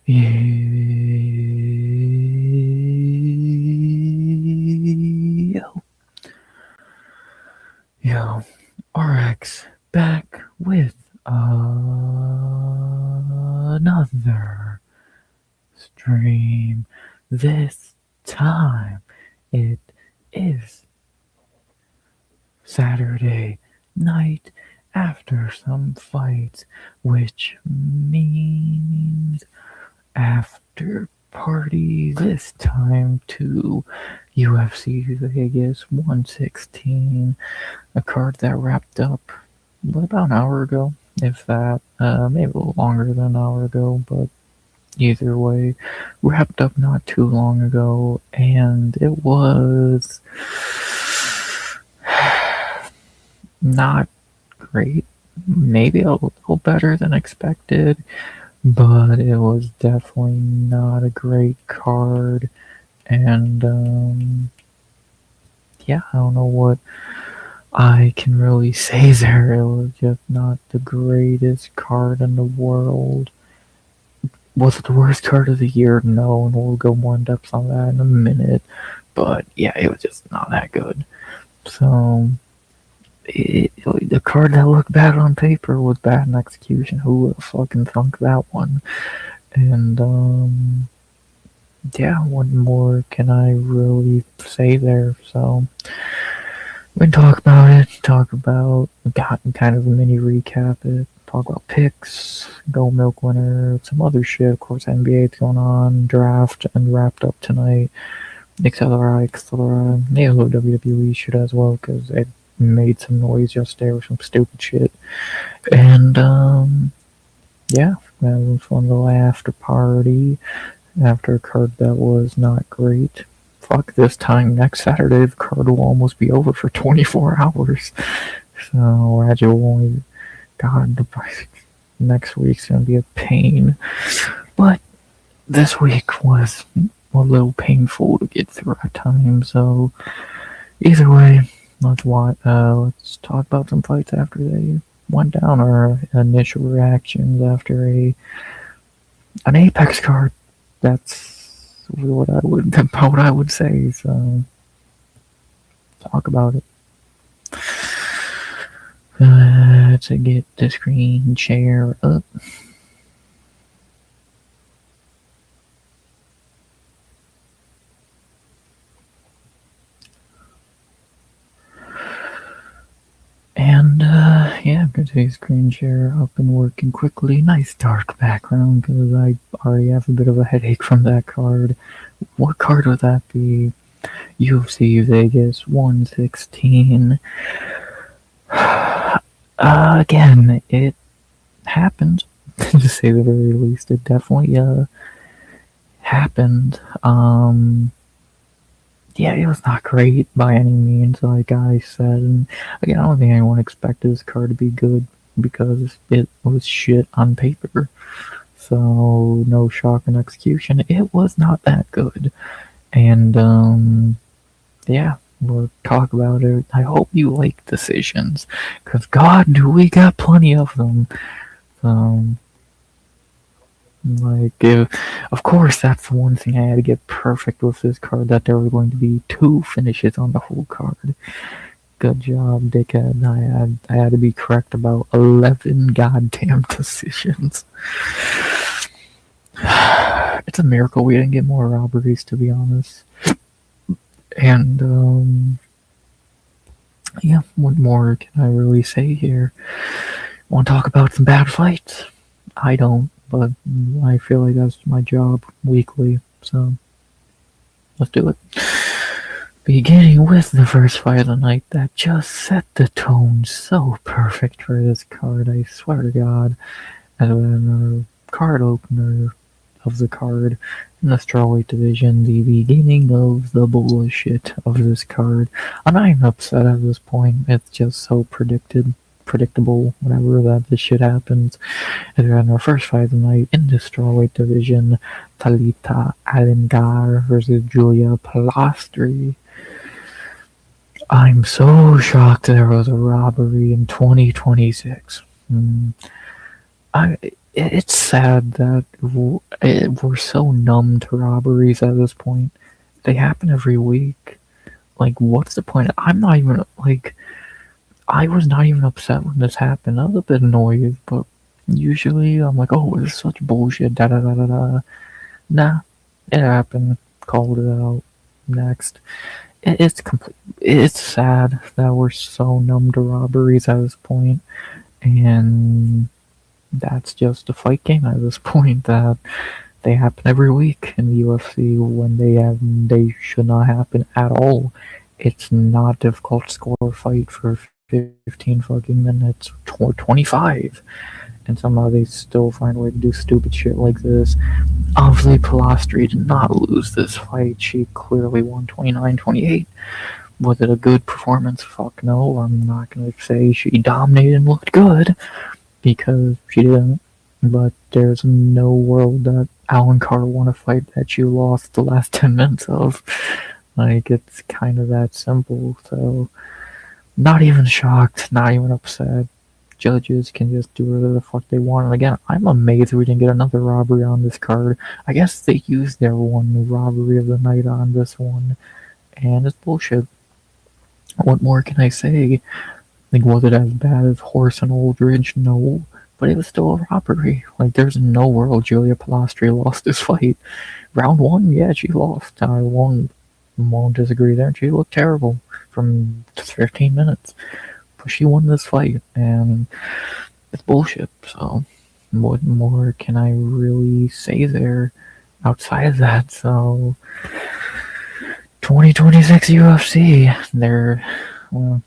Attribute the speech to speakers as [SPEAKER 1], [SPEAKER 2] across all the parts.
[SPEAKER 1] Yo, RX back with another stream. This time it is Saturday night after some fights, which means after party this time to UFC Vegas 116, a card that wrapped up about an hour ago, if that, maybe a little longer than an hour ago, but either way, wrapped up not too long ago, and it was not great, maybe a little better than expected, but it was definitely not a great card, and yeah, I don't know what I can really say there. It was just not the greatest card in the world. Was it the worst card of the year? No, and we'll go more in depth on that in a minute. But yeah, it was just not that good. So the card that looked bad on paper was bad in execution. Who would have fucking thunk that one? And yeah, what more can I really say there? So we can talk about it, got kind of a mini recap it, talk about picks, Gold Milk winner, some other shit, of course NBA is going on, draft, and wrapped up tonight, etc, maybe a little WWE shit as well, because it made some noise yesterday or some stupid shit, and yeah, that was one little after party, after a card that was not great. Fuck, this time next Saturday the card will almost be over for 24 hours. So Raja will only, God, next week's gonna be a pain. But this week was a little painful to get through at times. So either way, let's talk about some fights after they went down, our initial reactions after an Apex card. That's what I would say. So talk about it. Let's get the screen share up. And yeah, I'm gonna take screen share up and working quickly. Nice dark background because I already have a bit of a headache from that card. What card would that be? UFC Vegas 116. Again, it happened, to say the very least. It definitely happened. Yeah, it was not great by any means, like I said. And again, I don't think anyone expected this card to be good because it was shit on paper. So, no shock in execution. It was not that good. And, yeah, we'll talk about it. I hope you like decisions, because God, do we got plenty of them. Of course, that's the one thing I had to get perfect with this card, that there were going to be 2 finishes on the whole card. Good job, dickhead. I had to be correct about 11 goddamn decisions. It's a miracle we didn't get more robberies, to be honest. And, yeah, what more can I really say here? Want to talk about some bad fights? I don't, but I feel like that's my job weekly, so let's do it. Beginning with the first fight of the night that just set the tone so perfect for this card, I swear to God. As another card opener of the card in the strawweight division, the beginning of the bullshit of this card. I'm not even upset at this point, it's just so predictable, whenever that this shit happens. And then our first fight of the night in the strawweight division, Talita Alengar versus Julia Palastri. I'm so shocked there was a robbery in 2026. it's sad that we're so numb to robberies at this point. They happen every week. Like, what's the point? I'm not even, like, I was not even upset when this happened. I was a bit annoyed, but usually I'm like, oh, this is such bullshit, da da da da da. Nah, it happened. Called it out. Next. It's complete. It's sad that we're so numb to robberies at this point, and that's just a fight game at this point. That they happen every week in the UFC when they should not happen at all. It's not difficult to score a fight for 15 fucking minutes or 25, and somehow they still find a way to do stupid shit like this. Obviously, Pilastri did not lose this fight. She clearly won 29-28. Was it a good performance? Fuck no. I'm not gonna say she dominated and looked good, because she didn't. But there's no world that Alan Carter won a fight that you lost the last 10 minutes of. Like, it's kind of that simple. So, not even shocked, not even upset. Judges can just do whatever the fuck they want. And again, I'm amazed we didn't get another robbery on this card. I guess they used their one robbery of the night on this one, and it's bullshit. What more can I say? Like, was it as bad as Horse and Aldridge? No. But it was still a robbery. Like, there's no world Julia Pilastri lost this fight. Round one, yeah, she lost. I won't disagree there. She looked terrible from 15 minutes. But she won this fight, and it's bullshit. So, what more can I really say there outside of that? So, 2026 UFC,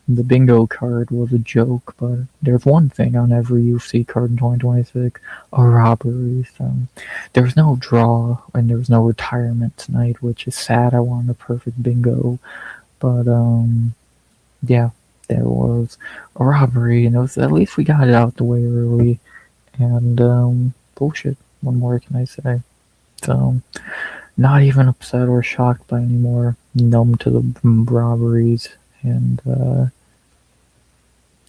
[SPEAKER 1] the bingo card was a joke, but there's one thing on every UFC card in 2026, a robbery. So there's no draw and there's no retirement tonight, which is sad. I wanted a perfect bingo, but yeah, there was a robbery, and it was, at least we got it out the way early. And bullshit. What more can I say? So, not even upset or shocked by anymore. Numb to the robberies. And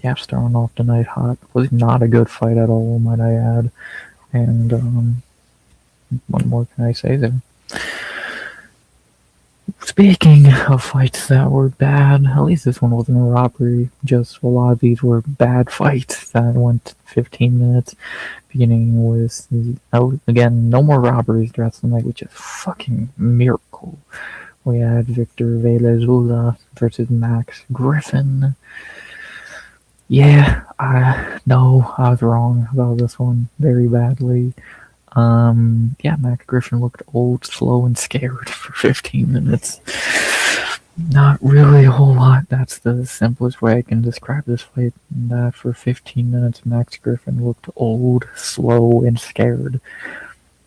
[SPEAKER 1] yeah, starting off the night hot. Was not a good fight at all, might I add. And what more can I say there? Speaking of fights that were bad, at least this one wasn't a robbery. Just a lot of these were bad fights that went 15 minutes, beginning with, again, no more robberies the rest of the night, which is a fucking miracle. We had Victor Velezula versus Max Griffin. Yeah, I was wrong about this one very badly. Yeah, Max Griffin looked old, slow, and scared for 15 minutes. Not really a whole lot. That's the simplest way I can describe this fight. That for 15 minutes, Max Griffin looked old, slow, and scared.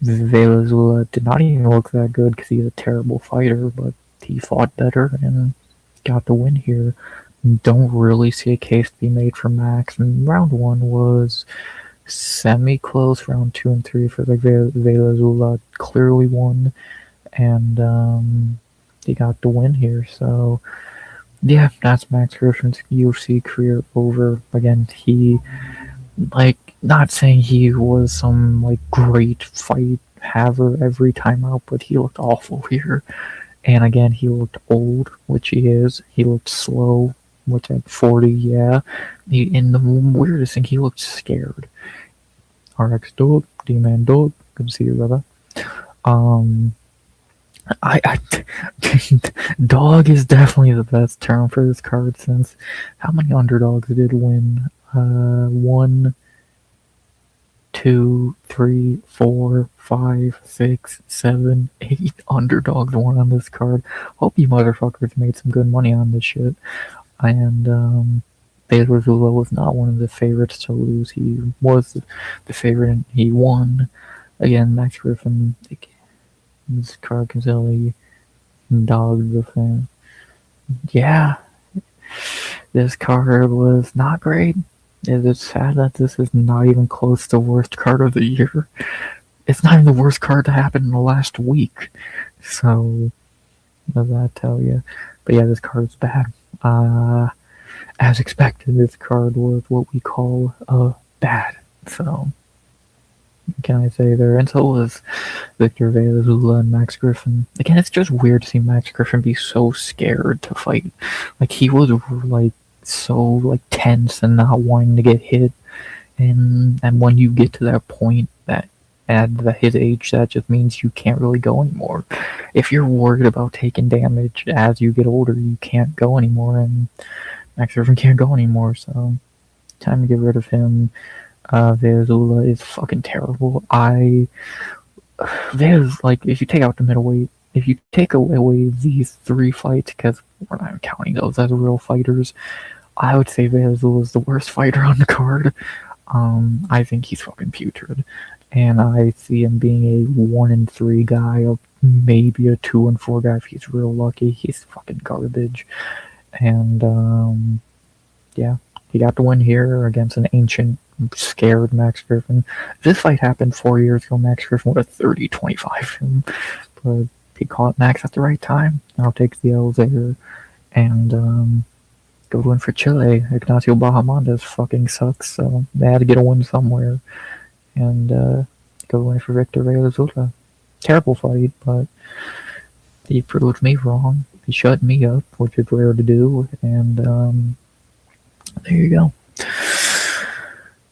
[SPEAKER 1] Velezula did not even look that good because he's a terrible fighter, but he fought better and got the win here. Don't really see a case to be made for Max. And round one was semi-close. Round 2 and 3 for Velezula clearly won, and he got the win here. So yeah, that's Max Griffin's UFC career over. Again, he, like, not saying he was some like great fight haver every time out, but he looked awful here. And again, he looked old, which he is. He looked slow, which at 40, yeah. And the weirdest thing, he looked scared. RX Dog, D-Man Dog, good to see you, brother. I dog is definitely the best term for this card, since how many underdogs did win? 1, 2, 3, 4, 5, 6, 7, 8 underdogs won on this card. Hope you motherfuckers made some good money on this shit. And Baylor Zula was not one of the favorites to lose. He was the favorite and he won. Again, Max Griffin, this card constantly dogged the fan. Yeah, this card was not great. It is sad that this is not even close to the worst card of the year. It's not even the worst card to happen in the last week. So, what does that tell you? But yeah, this card is bad. As expected, this card was what we call bad. So, can I say there? And so was Victor Venezuela and Max Griffin. Again, it's just weird to see Max Griffin be so scared to fight. Like, he was, like, so, like, tense and not wanting to get hit. And when you get to that point, that at his age, that just means you can't really go anymore. If you're worried about taking damage as you get older, you can't go anymore, and Max Griffin can't go anymore, so time to get rid of him. Venezuela is fucking terrible. Vez, like, if you take out the middleweight, if you take away these 3 fights, because we're not counting those as real fighters, I would say Venezuela is the worst fighter on the card. I think he's fucking putrid, and I see him being a 1-3 guy, or maybe a 2-4 guy if he's real lucky. He's fucking garbage, and yeah, he got the win here against an ancient, scared Max Griffin. If this fight happened 4 years ago, Max Griffin would have 30-25 him, but he caught Max at the right time. Now takes the L's there, and good win for Chile. Ignacio Bahamondes fucking sucks, so they had to get a win somewhere. And good win for Victor Venezuela. Terrible fight, but he proved me wrong. He shut me up, which is rare to do, and there you go.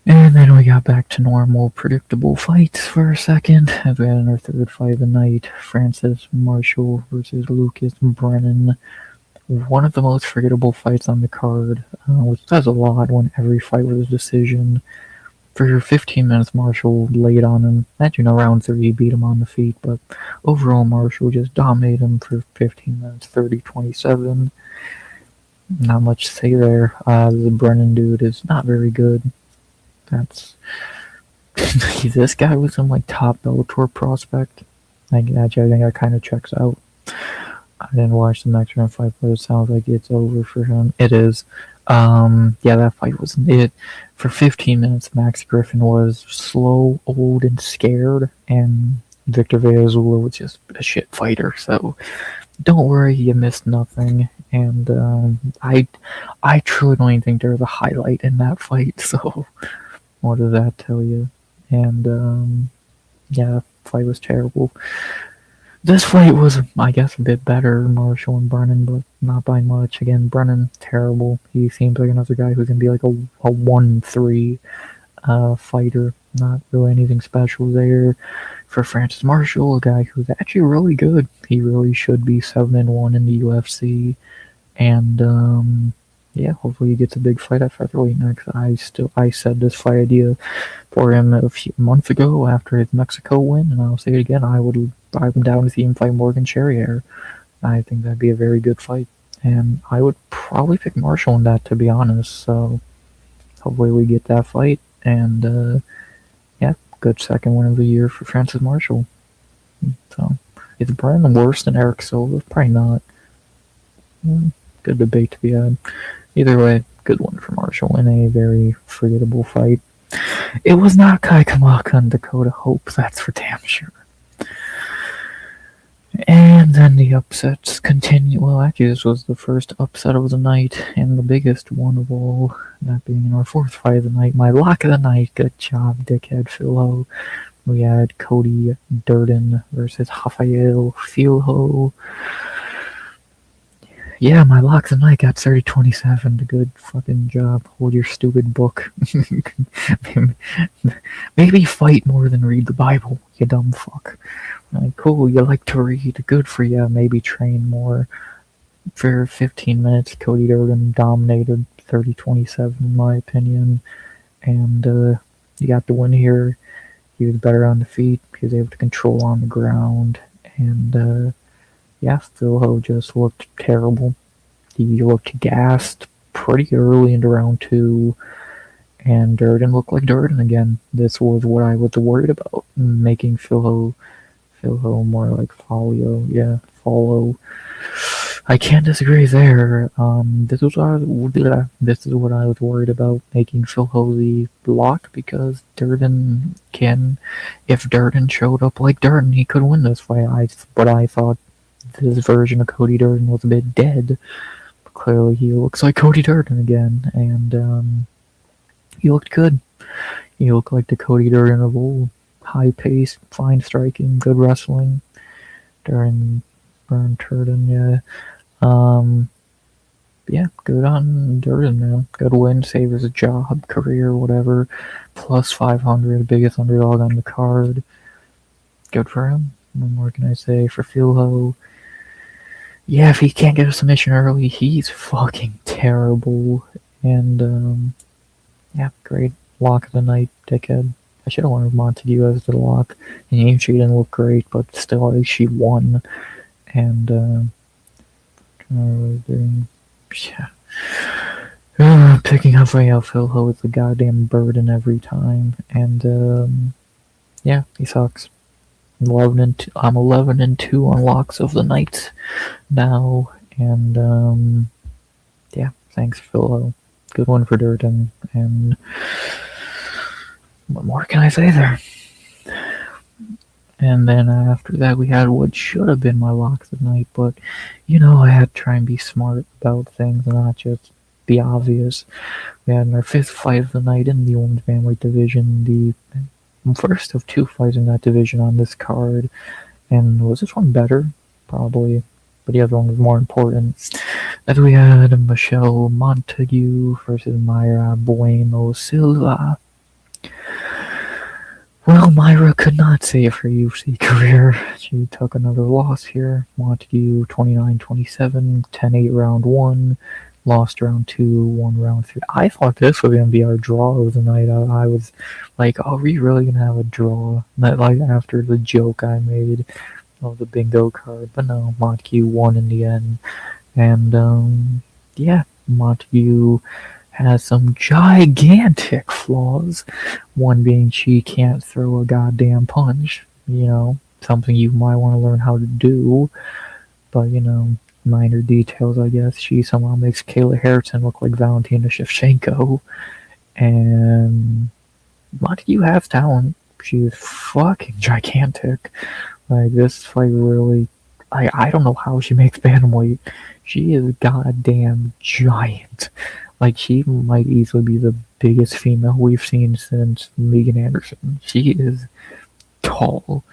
[SPEAKER 1] And then we got back to normal, predictable fights for a second, as we had our third fight of the night, Francis Marshall versus Lucas Brennan. One of the most forgettable fights on the card, which says a lot when every fight was a decision. For 15 minutes, Marshall laid on him. Round 3, he beat him on the feet, but overall, Marshall just dominated him for 15 minutes, 30-27. Not much to say there. The Brennan dude is not very good. This guy was some, like, top Bellator prospect. I think that kind of checks out. I didn't watch the next round fight, but it sounds like it's over for him. It is. Yeah, that fight was it. For 15 minutes, Max Griffin was slow, old, and scared, and Victor Venezuela was just a shit fighter. So don't worry, you missed nothing. And I truly don't even think there's a highlight in that fight. So what does that tell you? And yeah, the fight was terrible. This fight was, I guess, a bit better, Marshall and Brennan, but not by much. Again, Brennan, terrible. He seems like another guy who's going to be like a 1-3 fighter. Not really anything special there. For Francis Marshall, a guy who's actually really good. He really should be 7-1 in the UFC. And yeah, hopefully he gets a big fight at featherweight next. I said this fight idea for him a few months ago after his Mexico win, and I'll say it again. I'm down to see him fight Morgan Charrier. I think that'd be a very good fight, and I would probably pick Marshall in that, to be honest. So hopefully we get that fight, and yeah, good second win of the year for Francis Marshall. So is Brennan worse than Eric Silva? Probably not. Good debate to be had. Either way, good one for Marshall in a very forgettable fight. It was not Kai Kamaka and Dakota Hope, that's for damn sure. And then the upsets continue. Well, actually, this was the first upset of the night, and the biggest one of all, that being our fourth fight of the night. My lock of the night, good job, dickhead Philho. We had Cody Durden versus Rafael Filho. Yeah, my lock of the night got 30-27. Good fucking job. Hold your stupid book. Maybe fight more than read the Bible, you dumb fuck. Like, cool, you like to read. Good for you. Maybe train more. For 15 minutes, Cody Durden dominated 30-27 in my opinion. And he got the win here. He was better on the feet. He was able to control on the ground. And yeah, Filho just looked terrible. He looked gassed pretty early into round 2, and Durden looked like Durden again. This was what I was worried about, making Filho more like Follow. Yeah, Follow. I can't disagree there. This is what I was worried about, making Filho the lock, because Durden can. If Durden showed up like Durden, he could win this fight. But I thought this version of Cody Durden was a bit dead. But clearly he looks like Cody Durden again, and he looked good. He looked like the Cody Durden of old. high pace, fine striking, good wrestling during Burn Turden, yeah. Um, yeah, good on Durden, man. Good win, save his job, career, whatever. Plus 500, biggest underdog on the card. Good for him. What more can I say? For Philho, yeah, if he can't get a submission early, he's fucking terrible. And, yeah, great. Lock of the night, dickhead. I should have wanted Montague as the lock. And she didn't look great, but still, at least she won. And, yeah. Picking up Rayo Philho is a goddamn burden every time. And, yeah, he sucks. 11-2. I'm 11-2 on locks of the night now. And, yeah, thanks, Philho. Good one for Durden. And what more can I say there? And then after that, we had what should have been my lock of the night, but I had to try and be smart about things and not just be obvious. We had our fifth fight of the night in the women's bantamweight division, the first of two fights in that division on this card. And was this one better? Probably. But the other one was more important. As we had Michelle Montague versus Mayra Bueno Silva. Well, Mayra could not save her UFC career. She took another loss here. Montague 29-27, 10-8 round 1, lost round 2, won round 3. I thought this was going to be our draw of the night. I was like, are we really going to have a draw? Not like after the joke I made of the bingo card. But no, Montague won in the end. And, yeah, Montague has some gigantic flaws. One being she can't throw a goddamn punch. Something you might want to learn how to do. But, minor details, I guess. She somehow makes Kayla Harrison look like Valentina Shevchenko. And Montague has talent. She is fucking gigantic. Like, this fight really... I don't know how she makes bantamweight. She is goddamn giant. Like, she might easily be the biggest female we've seen since Megan Anderson. She is tall.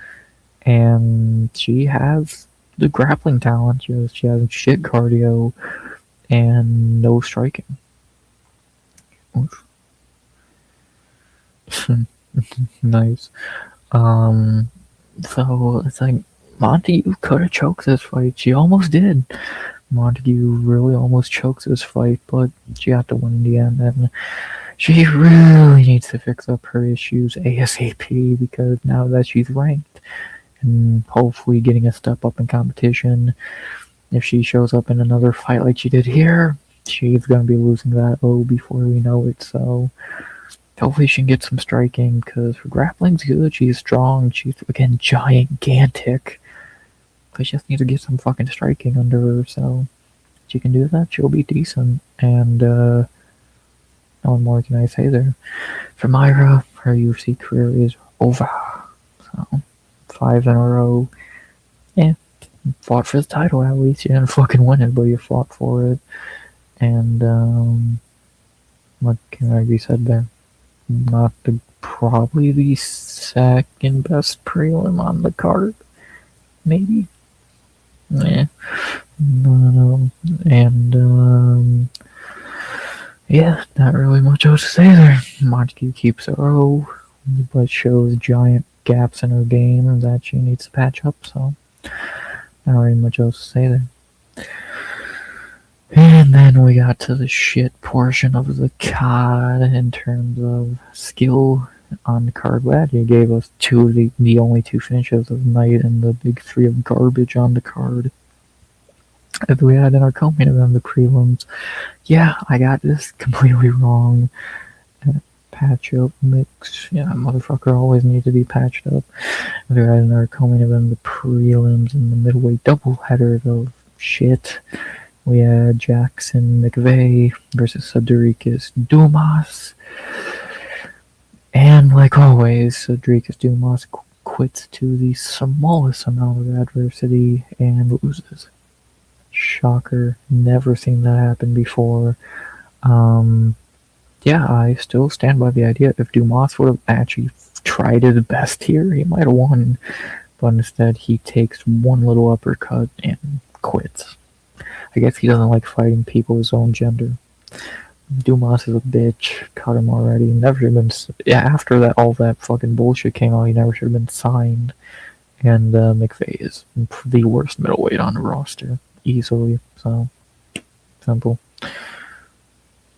[SPEAKER 1] And she has the grappling talent. She has shit cardio and no striking. Nice. So, it's like, Montague could have choked this fight. She almost did. Montague really almost chokes this fight, but she had to win in the end, and she really needs to fix up her issues ASAP, because now that she's ranked and hopefully getting a step up in competition, if she shows up in another fight like she did here, she's going to be losing that O before we know it. So hopefully she can get some striking, because her grappling's good, she's strong, she's again gigantic. But she just needs to get some fucking striking under her, so if she can do that, she'll be decent. And, no more can I say there. For Mayra, her UFC career is over. So, 5 in a row. Yeah, fought for the title at least. You didn't fucking win it, but you fought for it. And, what can I be said there? Probably the second best prelim on the card. Maybe? Yeah. No. And, yeah, not really much else to say there. Montague keeps her O, but shows giant gaps in her game that she needs to patch up, so not really much else to say there. And then we got to the shit portion of the card in terms of skill on the card. Well, he gave us two of the only two finishes of the night and the big three of garbage on the card. As we had in our co-main event, the prelims. Yeah, I got this completely wrong. Patch up mix. Yeah, motherfucker always needs to be patched up. As we had in our co-main event, the prelims and the middleweight doubleheader of shit. We had Jackson McVeigh versus Sadrikis Dumas. And like always, Sadrikis Dumas quits to the smallest amount of adversity and loses. Shocker. Never seen that happen before. Yeah, I still stand by the idea. If Dumas would have actually tried his best here, he might have won, but instead he takes one little uppercut and quits. I guess he doesn't like fighting people his own gender. Dumas is a bitch. Cut him already. Never should have been. Yeah, after that, all that fucking bullshit came out, he never should have been signed. And McVeigh is the worst middleweight on the roster, easily. So simple.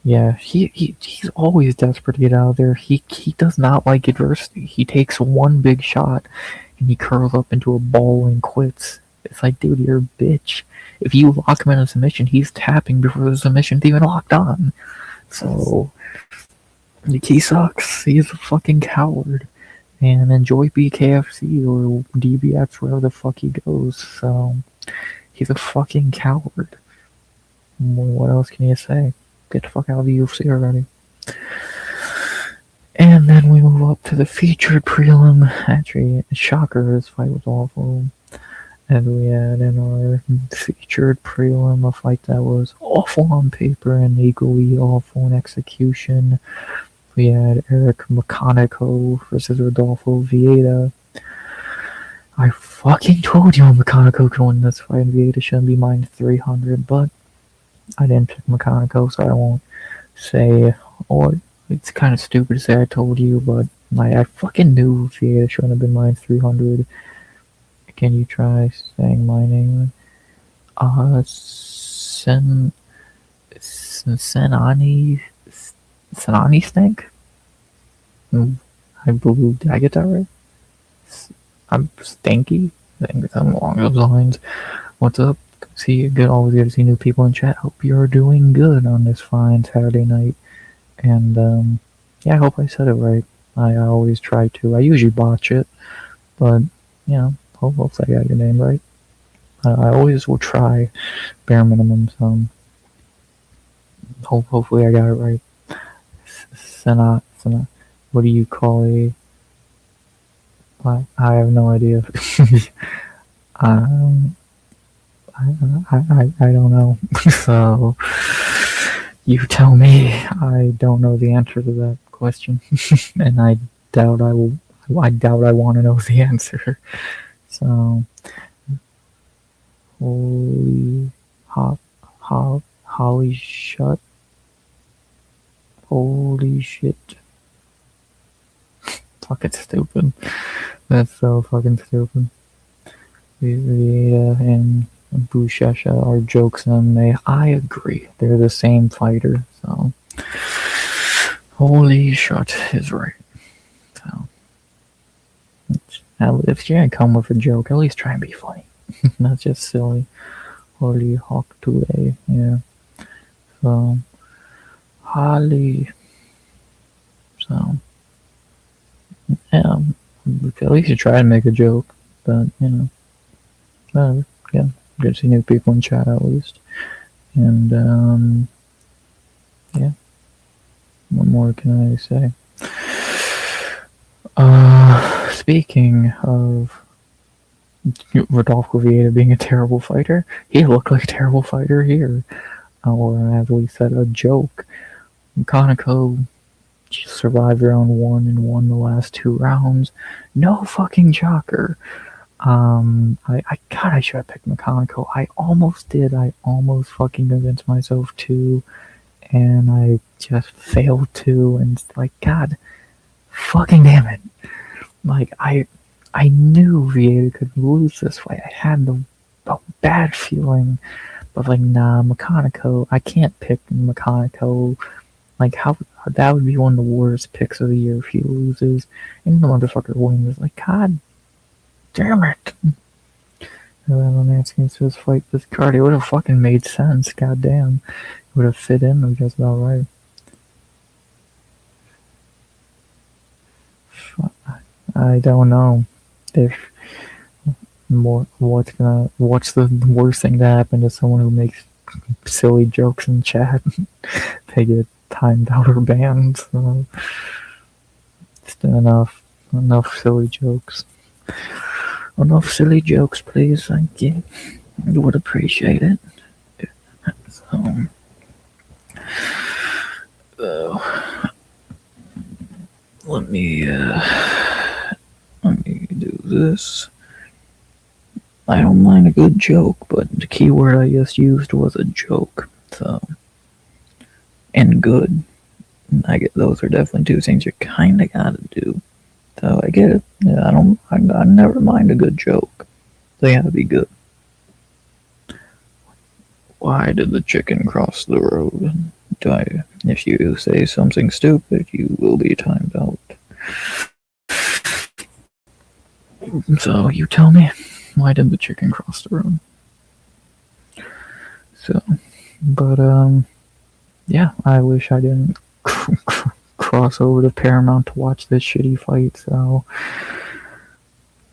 [SPEAKER 1] Yeah, he's always desperate to get out of there. He does not like adversity. He takes one big shot and he curls up into a ball and quits. It's like, dude, you're a bitch. If you lock him in a submission, he's tapping before the submission's even locked on. So he sucks. He's a fucking coward. And enjoy BKFC or DBX wherever the fuck he goes. So he's a fucking coward. What else can you say? Get the fuck out of the UFC already. And then we move up to the featured prelim. Actually, shocker, this fight was awful. And we had in our featured prelim a fight that was awful on paper and equally awful in execution. We had Eric McConaughey versus Rodolfo Vieira. I fucking told you McConaughey could win this fight and Vieira shouldn't be minus 300, but I didn't pick McConaughey, so I won't say, or it's kind of stupid to say I told you, but I fucking knew Vieira shouldn't have been minus 300. Can you try saying my name? Senani Snake? I believe, did I get that right? I'm Stanky? I think something along those lines. What's up? Always good to see new people in chat. Hope you're doing good on this fine Saturday night. And, yeah, I hope I said it right. I always try to. I usually botch it, but, you know, hopefully I got your name right. I always will try, bare minimum, so hopefully I got it right. Sena, what do you call a... I have no idea. I don't know. So, you tell me. I don't know the answer to that question. And I doubt I want to know the answer. So, holy shut. Holy shit. Fucking stupid. That's so fucking stupid. Vieira and Buchecha are jokes in MMA. I agree. They're the same fighter, so. Holy shit is right. So. If you're gonna come with a joke, at least try and be funny. Not just silly. Holy hawk today, yeah. So. Holly. So. Yeah. At least you try to make a joke, but, you know. Yeah. Good to see new people in chat at least. And, yeah. What more can I say? Speaking of Rodolfo Vieira being a terrible fighter, he looked like a terrible fighter here. Or, as we said, a joke. McConaughey survived round 1 and won the last 2 rounds. No fucking shocker. I should have picked McConaughey. I almost did. I almost fucking convinced myself to, and I just failed to, and it's like, God, fucking damn it. Like, I knew Vieira could lose this fight. I had the bad feeling, but like, nah, McConaughey, I can't pick McConaughey. Like, how that would be one of the worst picks of the year if he loses, and the motherfucker wins. Like, God damn it. And then I'm asking to his fight this card. It would have fucking made sense. God damn. It would have fit in just about right. I don't know if what's the worst thing to happen to someone who makes silly jokes in chat. They get timed out or banned. So just enough silly jokes. Enough silly jokes, please. Thank you. I would appreciate it. So, let me this. I don't mind a good joke, but the key word I just used was a joke. So, and good. I get those are definitely two things you kind of gotta do. So I get it. Yeah, I never mind a good joke. They gotta be good. Why did the chicken cross the road? If you say something stupid, you will be timed out. So you tell me, why did the chicken cross the road? So, but yeah, I wish I didn't cross over to Paramount to watch this shitty fight. So,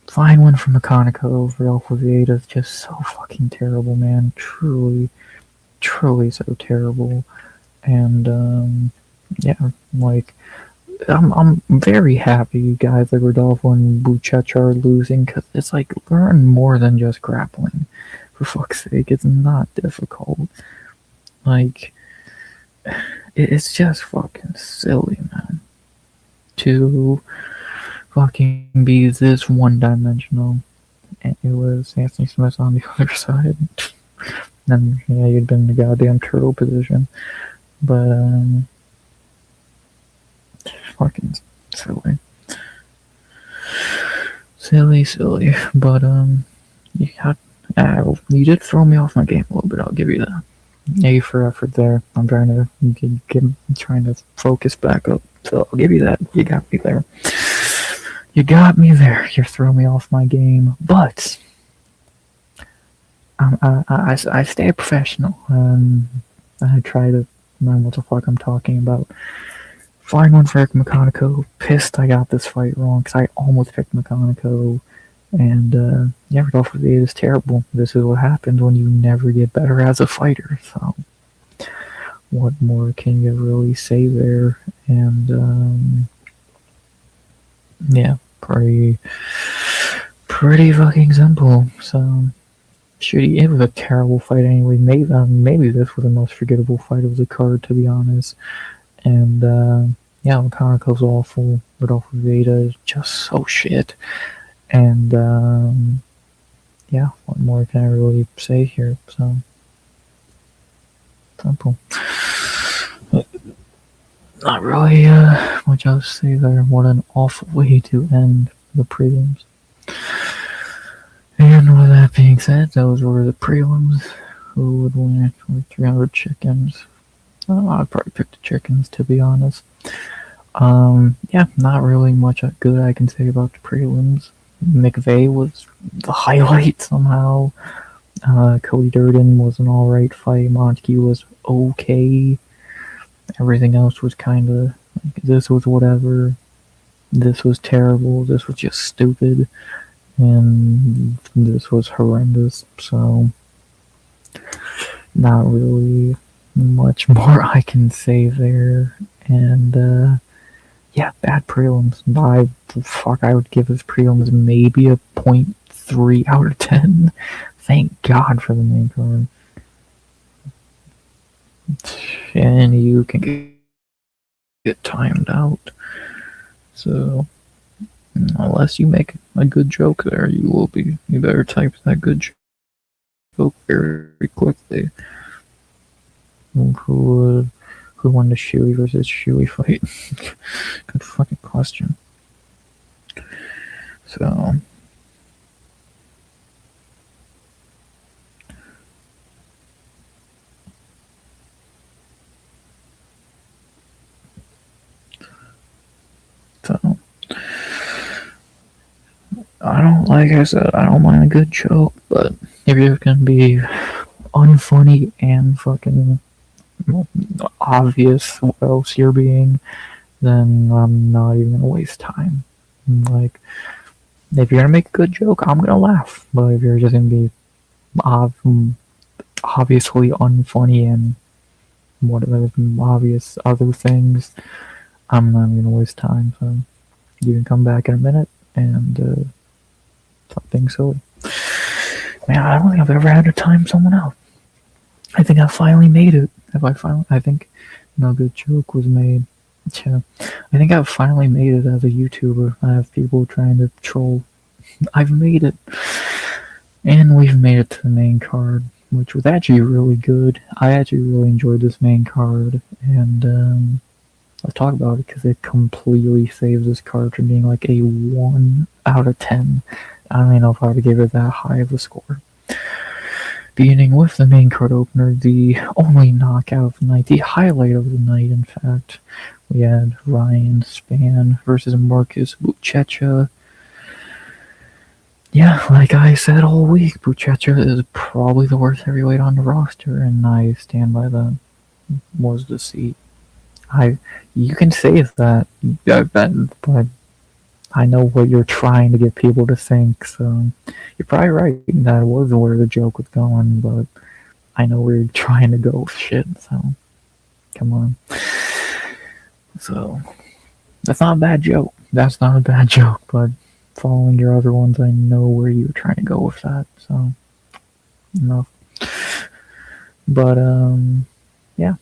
[SPEAKER 1] fine one from Mechanico over Alpha Veda is just so fucking terrible, man. Truly, truly so terrible. And yeah, like I'm very happy guys like Rodolfo and Buchecha are losing because it's like learn more than just grappling. For fuck's sake, it's not difficult. Like it's just fucking silly, man. To fucking be this one-dimensional. And it was Anthony Smith on the other side. And yeah, you'd been in the goddamn turtle position. But fucking silly. Silly. But you did throw me off my game a little bit, I'll give you that. A for effort there. I'm trying to focus back up. So I'll give you that. You got me there. You're throwing me off my game, but I stay professional. I try to remember what the fuck I'm talking about. Flying one for Eric Mechanico. Pissed I got this fight wrong because I almost picked Mechanico. And yeah, Rodolfo Vieira is terrible. This is what happens when you never get better as a fighter. So what more can you really say there? And yeah, pretty fucking simple. So shitty. It was a terrible fight anyway. Maybe this was the most forgettable fight of the card, to be honest. And yeah, Mechanico's awful. Rodolfo Vieira is just so shit. And yeah, what more can I really say here? So simple. Not really much else to say there. What an awful way to end the prelims. And with that being said, those were the prelims. Who would win with 300 chickens? I'd probably pick the chickens, to be honest. Yeah, not really much good I can say about the prelims. McVeigh was the highlight somehow. Cody Durden was an alright fight. Montague was okay. Everything else was kind of like, this was whatever. This was terrible. This was just stupid. And this was horrendous. So, not really much more I can say there. And yeah, bad prelims. I would give this prelims maybe a 0.3 out of 10. Thank God for the main card. And you can get timed out. So, unless you make a good joke there, you better type that good joke very quickly. Who won the Shuey versus Shuey fight? Good fucking question. So like I said, I don't mind a good joke, but if you're gonna be unfunny and fucking obvious what else you're being, then I'm not even gonna waste time. Like, if you're gonna make a good joke, I'm gonna laugh. But if you're just gonna be obviously unfunny and whatever obvious other things, I'm not gonna waste time. So you can come back in a minute and something silly. Man, I don't think I've ever had to time someone out. I think I finally made it. I think no good joke was made. Yeah. I think I've finally made it as a YouTuber. I have people trying to troll. I've made it. And we've made it to the main card, which was actually really good. I actually really enjoyed this main card, and let's talk about it because it completely saves this card from being like a 1 out of 10. I don't even know if I would give it that high of a score. Beginning with the main card opener, the only knockout of the night, the highlight of the night, in fact. We had Ryan Spann versus Marcus Buchecha. Yeah, like I said all week, Buchecha is probably the worst heavyweight on the roster, and I stand by that. Was the seat. You can say that, but I know what you're trying to get people to think, so you're probably right. That was where the joke was going, but I know where you're trying to go with shit, so come on. So, that's not a bad joke. That's not a bad joke, but following your other ones, I know where you were trying to go with that, so enough. But, yeah.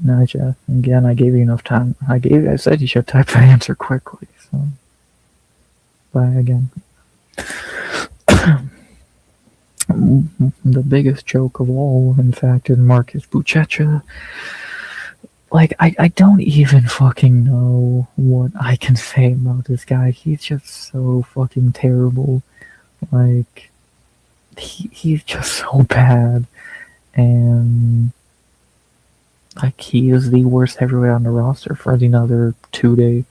[SPEAKER 1] No, Jeff. Again, I gave you enough time. I said you should type the answer quickly, so. But again. The biggest joke of all, in fact, is Marcus Buchecha. Like, I don't even fucking know what I can say about this guy. He's just so fucking terrible. Like, he's just so bad. And, like, he is the worst heavyweight on the roster for another 2-day.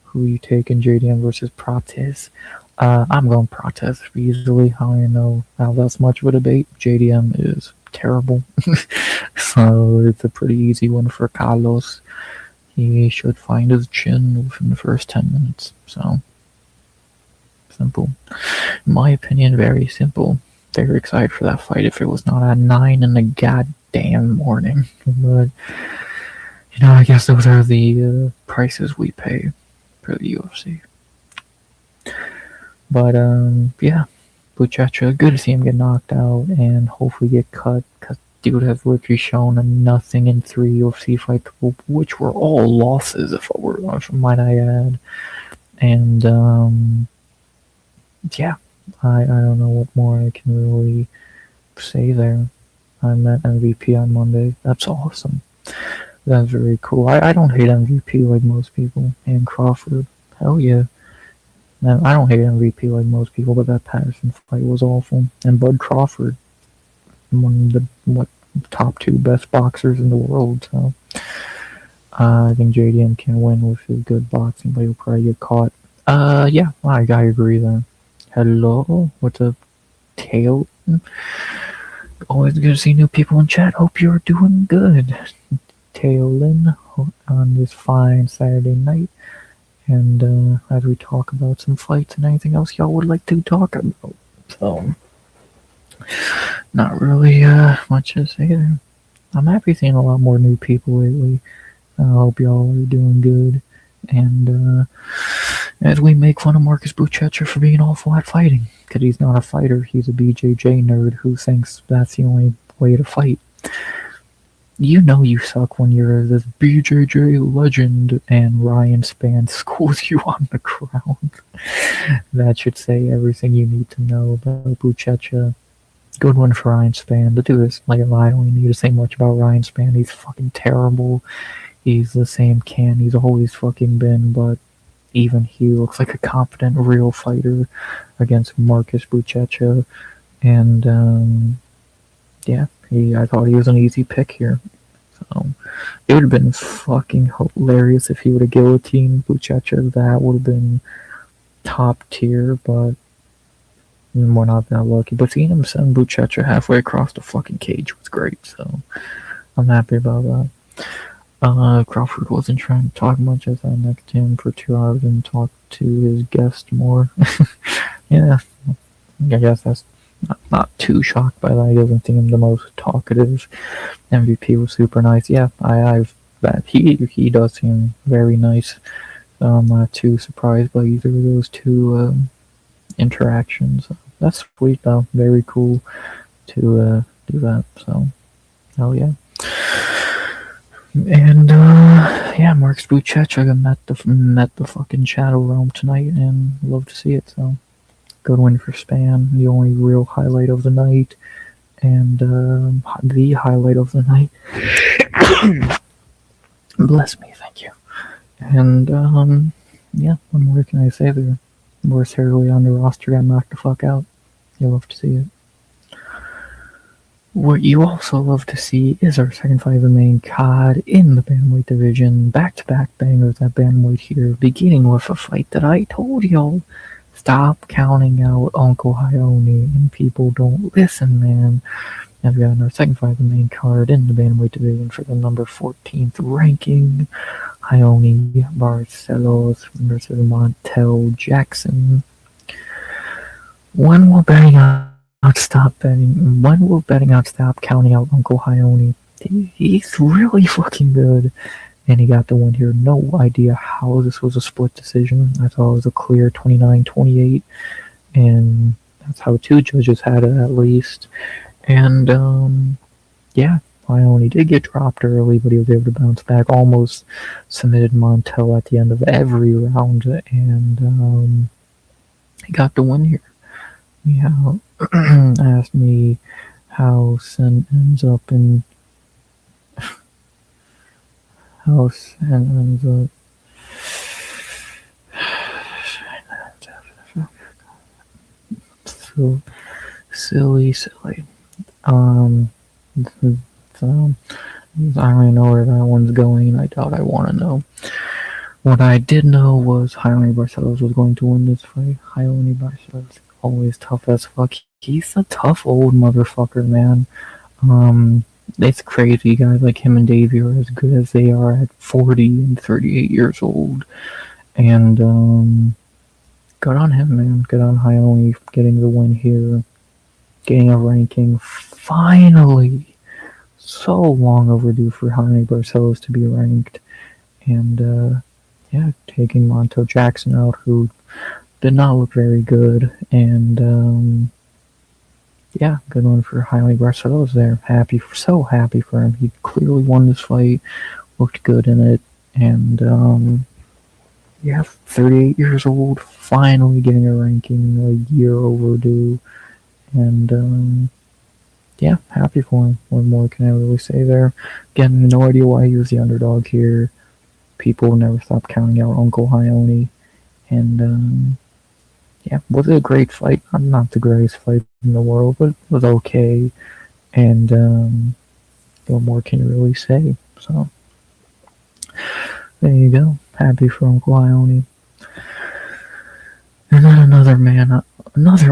[SPEAKER 1] Who you taking, JDM versus Prates? I'm going Prates easily. I don't even know how that's much of a debate. JDM is terrible. So it's a pretty easy one for Carlos. He should find his chin within the first 10 minutes. So, simple. In my opinion, very simple. Very excited for that fight if it was not at 9 in the goddamn morning. But, I guess those are the prices we pay for the UFC. But, yeah. Buchecha, good to see him get knocked out and hopefully get cut, because dude has literally shown a nothing in 3 UFC fights, which were all losses, if might I add. And, yeah, I don't know what more I can really say there. I met MVP on Monday. That's awesome. That's very cool. I don't hate MVP like most people. And Crawford, hell yeah. Now, I don't hate MVP like most people, but that Patterson fight was awful. And Bud Crawford, one of the top 2 best boxers in the world. So I think JDM can win with his good boxing, but he'll probably get caught. Yeah, I agree there. Hello, what's up, Tail? Always good to see new people in chat. Hope you're doing good, Tailin, on this fine Saturday night. And as we talk about some fights and anything else y'all would like to talk about. So, not really much to say there. I'm happy seeing a lot more new people lately. I hope y'all are doing good. And as we make fun of Marcus Buchecha for being awful at fighting, because he's not a fighter, he's a BJJ nerd who thinks that's the only way to fight. You know you suck when you're this BJJ legend and Ryan Spann schools you on the ground. That should say everything you need to know about Buchecha. Good one for Ryan Spann. The dude is, like, I don't even need to say much about Ryan Spann. He's fucking terrible. He's the same can he's always fucking been, but even he looks like a competent, real fighter against Marcus Buchecha. And, yeah. I thought he was an easy pick here. So, it would have been fucking hilarious if he would have guillotined Buchecha. That would have been top tier, but we're not that lucky. But seeing him send Buchecha halfway across the fucking cage was great, so I'm happy about that. Crawford wasn't trying to talk much as I next to him for 2 hours and talked to his guest more. Yeah, I guess that's not too shocked by that. He doesn't think I'm the most talkative. MVP was super nice. Yeah, I've that he does seem very nice. I'm not too surprised by either of those 2 interactions. That's sweet though. Very cool to do that. So hell yeah. And yeah, Mark Buchecha met the fucking Shadow Realm tonight, and love to see it. So good win for Span, the only real highlight of the night, and the highlight of the night. Bless me, thank you. And yeah, what more can I say there? Worst heavily on the roster got knocked the fuck out. You'll love to see it. What you also love to see is our second fight of the main card in the bantamweight division. Back-to-back bangers at bantamweight here, beginning with a fight that I told y'all. Stop counting out Uncle Ione, and people don't listen, man. And we got our second fight of the main card in the bantamweight division for the number 14th ranking. Ione Barcelos versus Montel Jackson. When will betting out stop counting out Uncle Ione? He's really fucking good. And he got the win here. No idea how this was a split decision. I thought it was a clear 29-28. And that's how two judges had it at least. And yeah, Ione did get dropped early, but he was able to bounce back. Almost submitted Montel at the end of every round, and he got the win here. Yeah, asked me how Sen ends up in how Sen ends up. So silly. I don't even know where that one's going. I doubt I want to know. What I did know was Ione Barcelos was going to win this fight. Ione Barcelos, always tough as fuck. He's a tough old motherfucker, man. It's crazy guys like him and Davey are as good as they are at 40 and 38 years old. And good on him, man. Good on Ione getting the win here. Getting a ranking. Finally! So long overdue for Ione Barcelos to be ranked. And yeah, taking Montel Jackson out, who did not look very good. And yeah, good one for Ione Barcelos there. So happy for him. He clearly won this fight, looked good in it, and yeah, 38 years old, finally getting a ranking, a year overdue, and yeah, happy for him. What more can I really say there? Again, no idea why he was the underdog here. People never stop counting out Uncle Ione, and yeah, was it a great fight? Not the greatest fight in the world, but it was okay. And what more can you really say? So there you go. Happy for Uncle Ione. And then another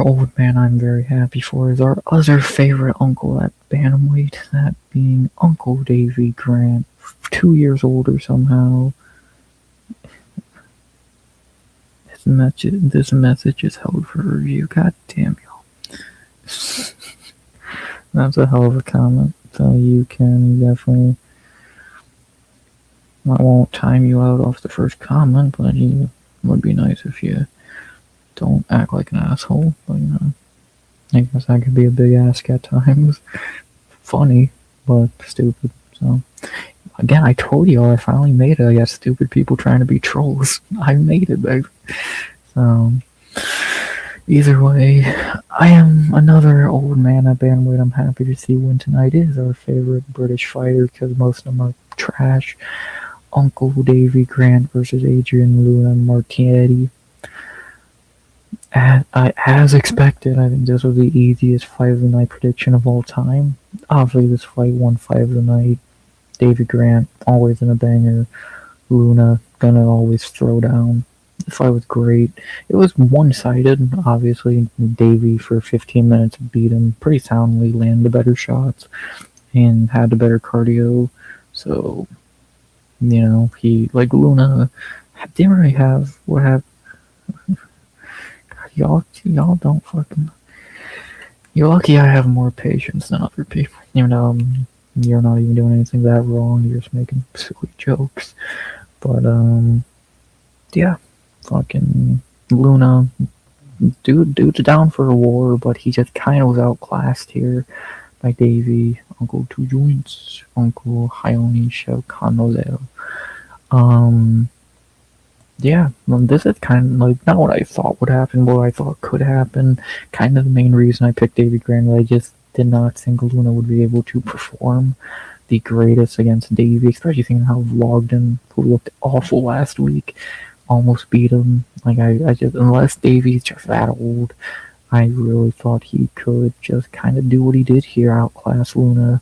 [SPEAKER 1] old man I'm very happy for is our other favorite uncle at bantamweight, that being Uncle Davey Grant, 2 years older somehow. This message is held for review. God damn y'all. That's a hell of a comment. So you can definitely. I won't time you out off the first comment, but it would be nice if you don't act like an asshole. But I guess I could be a big ass at times. Funny, but stupid. So again, I told you I finally made it. I got stupid people trying to be trolls. I made it, baby. So either way, I am another old man at bantamweight. I'm happy to see win tonight is our favorite British fighter because most of them are trash. Uncle Davey Grant versus Adrian Luna Martinetti. As expected, I think this was the easiest fight of the night prediction of all time. Obviously, this fight won fight of the night. Davey Grant, always in a banger. Luna, gonna always throw down. The fight was great. It was one-sided. Obviously, Davey for 15 minutes beat him pretty soundly, landed the better shots, and had the better cardio. So, he, like Luna, didn't really have what happened. Y'all don't fucking. You're lucky I have more patience than other people. You're not even doing anything that wrong. You're just making silly jokes. But yeah, fucking Luna, dude's down for a war, but he just kind of was outclassed here by Davey, Uncle Two Joints, Uncle Hayoni Shokanoleo. Um, yeah, this is kind of like not what I thought would happen, what I thought could happen. Kind of the main reason I picked Davey Grant. I just did not think Luna would be able to perform the greatest against Davey, especially thinking how Vlogden, who looked awful last week, almost beat him. Like I just unless Davey's just that old, I really thought he could just kind of do what he did here, outclass Luna,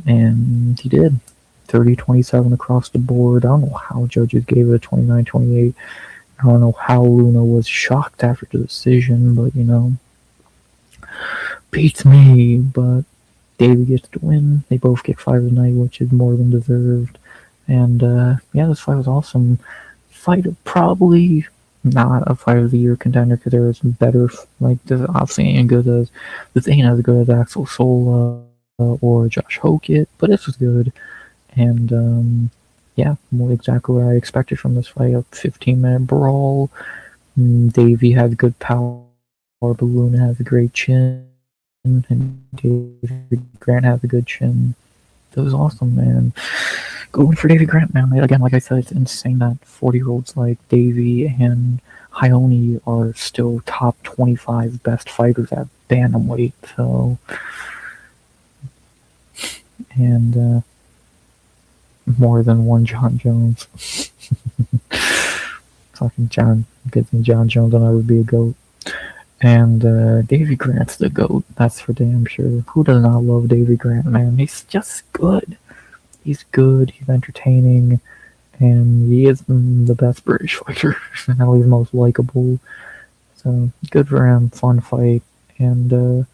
[SPEAKER 1] and he did. 30-27 across the board. I don't know how judges gave it a 29-28. I don't know how Luna was shocked after the decision, but beats me. But Davey gets the win. They both get fight of the night, which is more than deserved. And this fight was awesome. Fight of probably not a fight of the year contender because there is better. Like this obviously ain't good as this ain't as good as Axel Sola or Josh Hokett, but this was good. And more exactly what I expected from this fight. A 15-minute brawl. Davey had good power. Luna has a great chin, and Davey Grant has a good chin. That was awesome, man. Going for Davey Grant, man. Again, like I said, it's insane that 40-year-olds like Davey and Hayoni are still top 25 best fighters at bantamweight. So, and more than one John Jones. Fucking John Jones will never be a GOAT. And Davey Grant's the GOAT, that's for damn sure. Who does not love Davey Grant, man? He's just good. He's good, he's entertaining, and he is the best British fighter. And now he's most likable. So, good for him, fun fight, and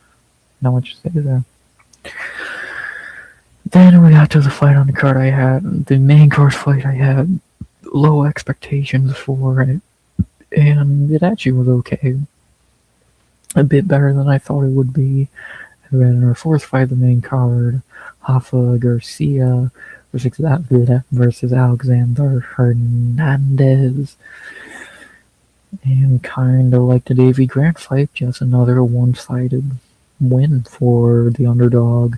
[SPEAKER 1] not much to say there. Then we got to the fight on the card I had, the main card fight I had low expectations for it, and it actually was okay. A bit better than I thought it would be. And then our fourth fight of the main card, Rafa Garcia versus Alexander Hernandez. And kind of like the Davey Grant fight, just another one-sided win for the underdog.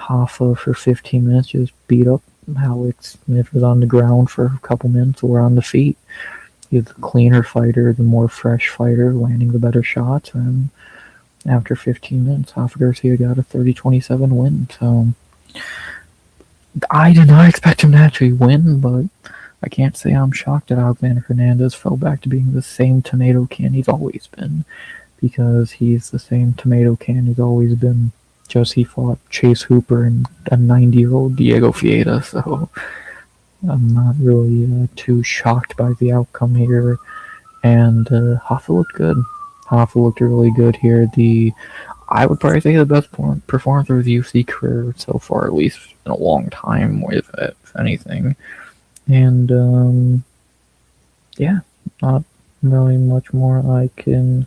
[SPEAKER 1] Rafa for 15 minutes just beat up Alex Smith was on the ground for a couple minutes or on the feet. He's the cleaner fighter, the more fresh fighter, landing the better shots, and after 15 minutes, Rafa Garcia got a 30-27 win. So I did not expect him to actually win, but I can't say I'm shocked that Alexander Hernandez fell back to being the same tomato can he's always been, because he's the same tomato can he's always been. Just he fought Chase Hooper and a 90-year-old Diego Fieta, so I'm not really too shocked by the outcome here. And Rafa looked good. Rafa looked really good here. I would probably say the best performance of his UFC career so far, at least in a long time with it, if anything. And not really much more I can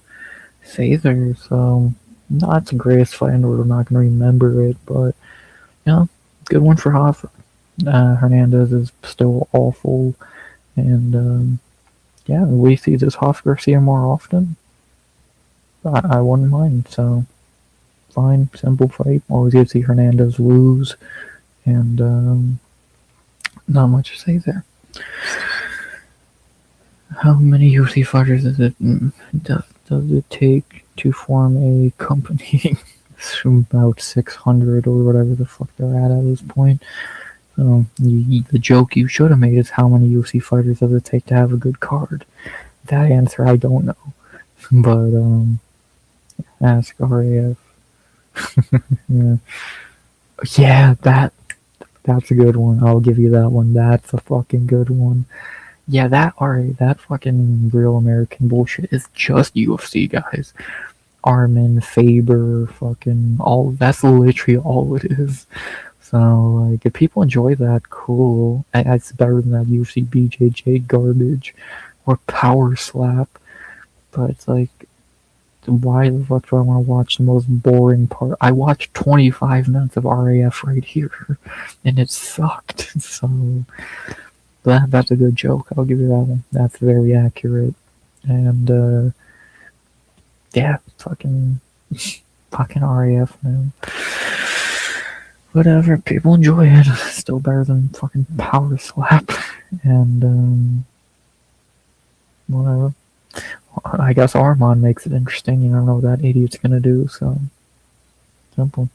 [SPEAKER 1] say there. So not the greatest fight in the world. I'm not going to remember it, but good one for Rafa. Hernandez is still awful, and we see this Rafa Garcia more often. I wouldn't mind. So fine, simple fight. Always get to see Hernandez lose, and not much to say there. How many UFC fighters does it take to form a company? About 600 or whatever the fuck they're at this point. So the joke you should have made is how many UFC fighters does it take to have a good card? That answer I don't know, but ask RAF. yeah, that's a good one. I'll give you that one. That's a fucking good one. Yeah, that fucking Real American bullshit is just UFC guys. Armin, Faber, fucking all. That's literally all it is. So like, if people enjoy that, cool. It's better than that UFC BJJ garbage or Power Slap. But it's like, why the fuck do I want to watch the most boring part? I watched 25 minutes of RAF right here, and it sucked. So that's a good joke. I'll give you that one. That's very accurate. And fucking RAF, man. whatever, people enjoy it. Still better than fucking power slap. And whatever. I guess Armand makes it interesting. You don't know what that idiot's gonna do, so simple.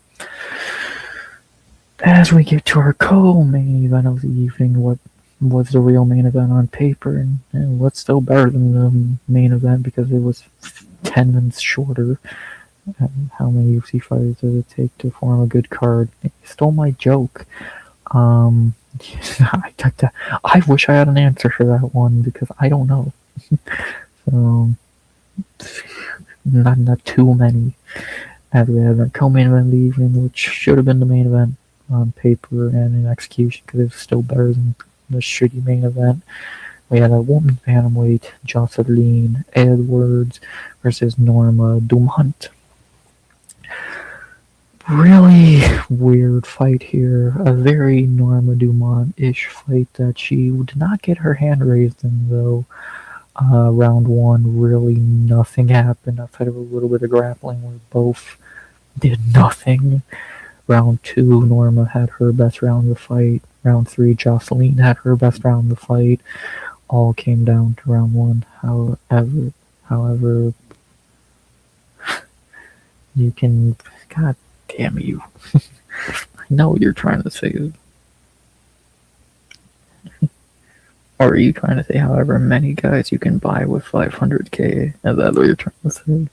[SPEAKER 1] As we get to our co-main event of the evening, what was the real main event on paper, and what's still better than the main event because it was 10 minutes shorter. How many UFC fighters does it take to form a good card? You stole my joke. I wish I had an answer for that one because I don't know. So, not too many. As we had our co-main event of the evening, which should have been the main event on paper and in execution because it was still better than the shitty main event. We had a women's bantamweight, Jocelyn Edwards versus Norma Dumont. Really weird fight here. A very Norma Dumont-ish fight that she did not get her hand raised in, though. Round one, really nothing happened outside of a little bit of grappling where both did nothing. Round two, Norma had her best round of the fight. Round three, Jocelyn had her best round of the fight. All came down to round one. However, you can... God damn you. I know what you're trying to say. Or are you trying to say however many guys you can buy with 500k? Is that what you're trying to say?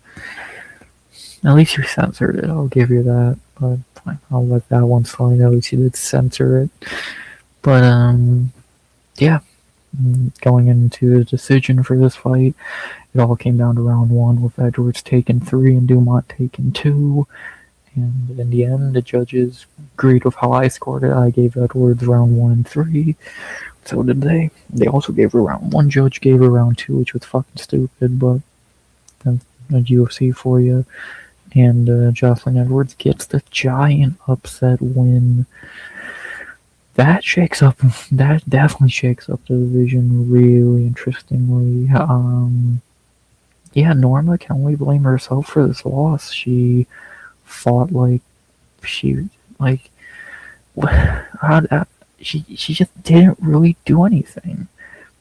[SPEAKER 1] At least you censored it, I'll give you that. But fine, I'll let that one slide. At least you did censor it. But, yeah. Going into the decision for this fight, it all came down to round one with Edwards taking 3 and Dumont taking 2. And in the end, the judges agreed with how I scored it. I gave Edwards round 1 and 3. So did they. They also gave her round 1. Judge gave her round 2, which was fucking stupid, but that's a UFC for you. And Jocelyn Edwards gets the giant upset win. That definitely shakes up the division really interestingly. Yeah, Norma can only blame herself for this loss. She fought she just didn't really do anything.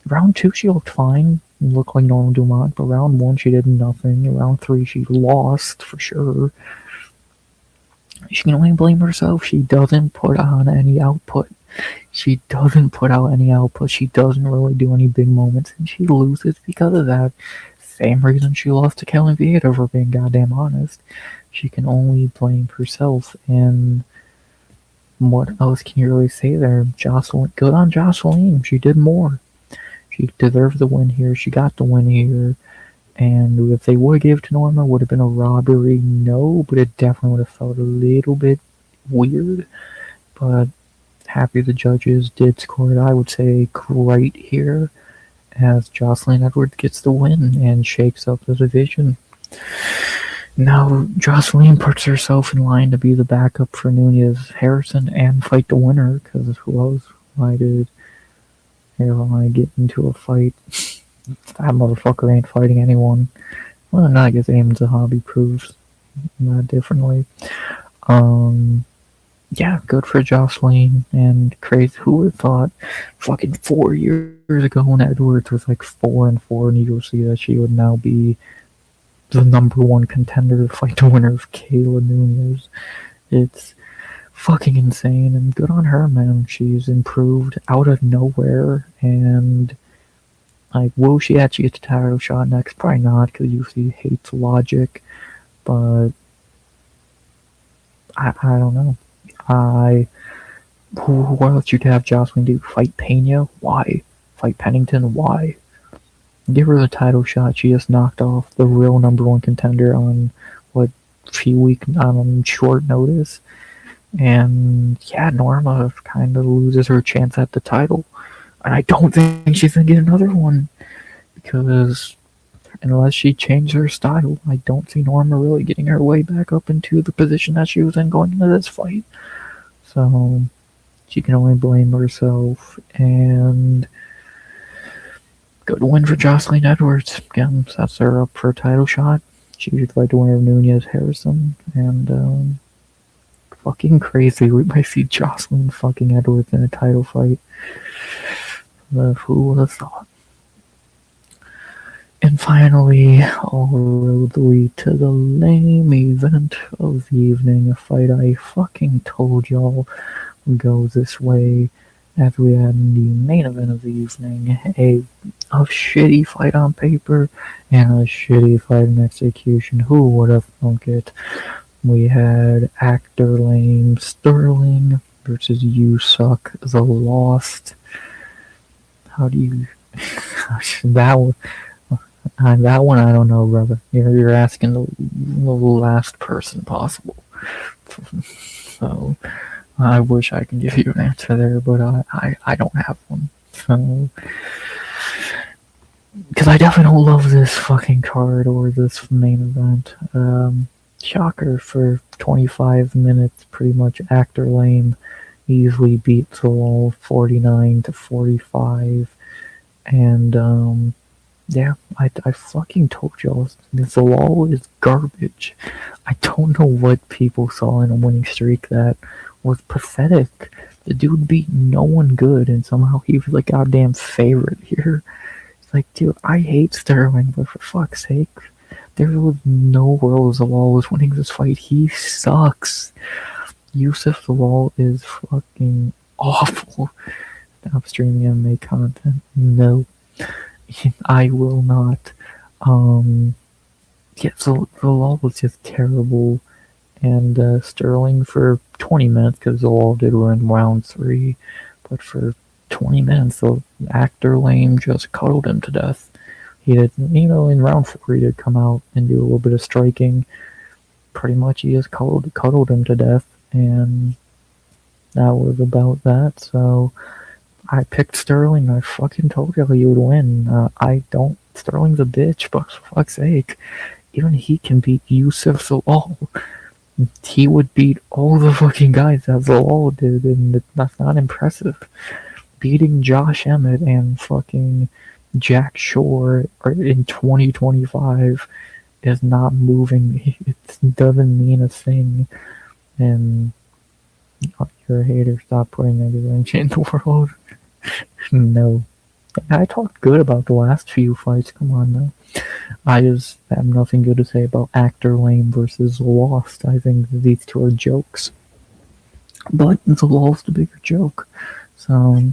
[SPEAKER 1] Round 2 she looked fine, looked like Norma Dumont, but round 1 she did nothing. Round 3 she lost for sure. She can only blame herself. She doesn't put on any output. She doesn't really do any big moments, and she loses because of that. Same reason she lost to Kelly Vieta, for being goddamn honest. She can only blame herself, and what else can you really say there? Good on Jocelyn. She did more. She deserved the win here. She got the win here. And if they would have given it to Norma, would have been a robbery? No, but it definitely would have felt a little bit weird. But happy the judges did score it, I would say, great here, as Jocelyn Edwards gets the win and shakes up the division. Now, Jocelyn puts herself in line to be the backup for Nunez Harrison and fight the winner, because who else? Why I get into a fight? That motherfucker ain't fighting anyone. Well, no, I guess Aim's a hobby proves that differently. Yeah, good for Jocelyn, and crazy. Who would have thought fucking 4 years ago when Edwards was like 4-4 in UFC that she would now be the #1 contender to fight the winner of Kayla Nunez. It's fucking insane, and good on her, man. She's improved out of nowhere, and will she actually get the title shot next? Probably not, because UFC hates logic, but I don't know. What else you have Jocelyn do? Fight Pena? Why? Fight Pennington? Why? Give her the title shot. She just knocked off the real #1 contender on few weeks on short notice. And yeah, Norma kind of loses her chance at the title. And I don't think she's going to get another one. Because unless she changes her style, I don't see Norma really getting her way back up into the position that she was in going into this fight. So she can only blame herself. And good win for Jocelyn Edwards. Again, sets her up for a title shot. She should fight the winner of Nunez Harrison. And fucking crazy. We might see Jocelyn fucking Edwards in a title fight. Who would have thought? And finally, all roads lead to the lame event of the evening, a fight I fucking told y'all would go this way, as we had in the main event of the evening, a shitty fight on paper and a shitty fight in execution. Who would have thunk it? We had actor lame Sterling versus You Suck the Lost. How do you... that one... that one I don't know, brother. You're asking the last person possible. So I wish I could give you an answer there, but I don't have one. So because I definitely don't love this fucking card or this main event. Shocker, for 25 minutes, pretty much actor lame easily beat Zalal 49-45, and yeah, I fucking told y'all, Zalal is garbage. I don't know what people saw in a winning streak that was pathetic. The dude beat no one good, and somehow he was like goddamn favorite here. It's like, dude, I hate Sterling, but for fuck's sake, there was no world Zalal was winning this fight. He sucks. Yusuf Zalal is fucking awful. Stop streaming MMA content. No. I will not. Yeah, so Zalal was just terrible, and Sterling for 20 minutes, because Zalal did win round 3, but for 20 minutes, the actor lame just cuddled him to death. He did, in round 4, he did come out and do a little bit of striking. Pretty much, he just cuddled him to death, and that was about that. So I picked Sterling. I fucking told you he would win. Sterling's a bitch, but for fuck's sake, even he can beat Yusuf Zalal. He would beat all the fucking guys that Zalal did, and that's not impressive. Beating Josh Emmett and fucking Jack Shore in 2025 is not moving me. It doesn't mean a thing. And you're a hater. Stop putting negative energy in the world. No. I talked good about the last few fights. Come on now. I just have nothing good to say about Actor Lame versus Lost. I think these two are jokes. But Zalal's the bigger joke. So,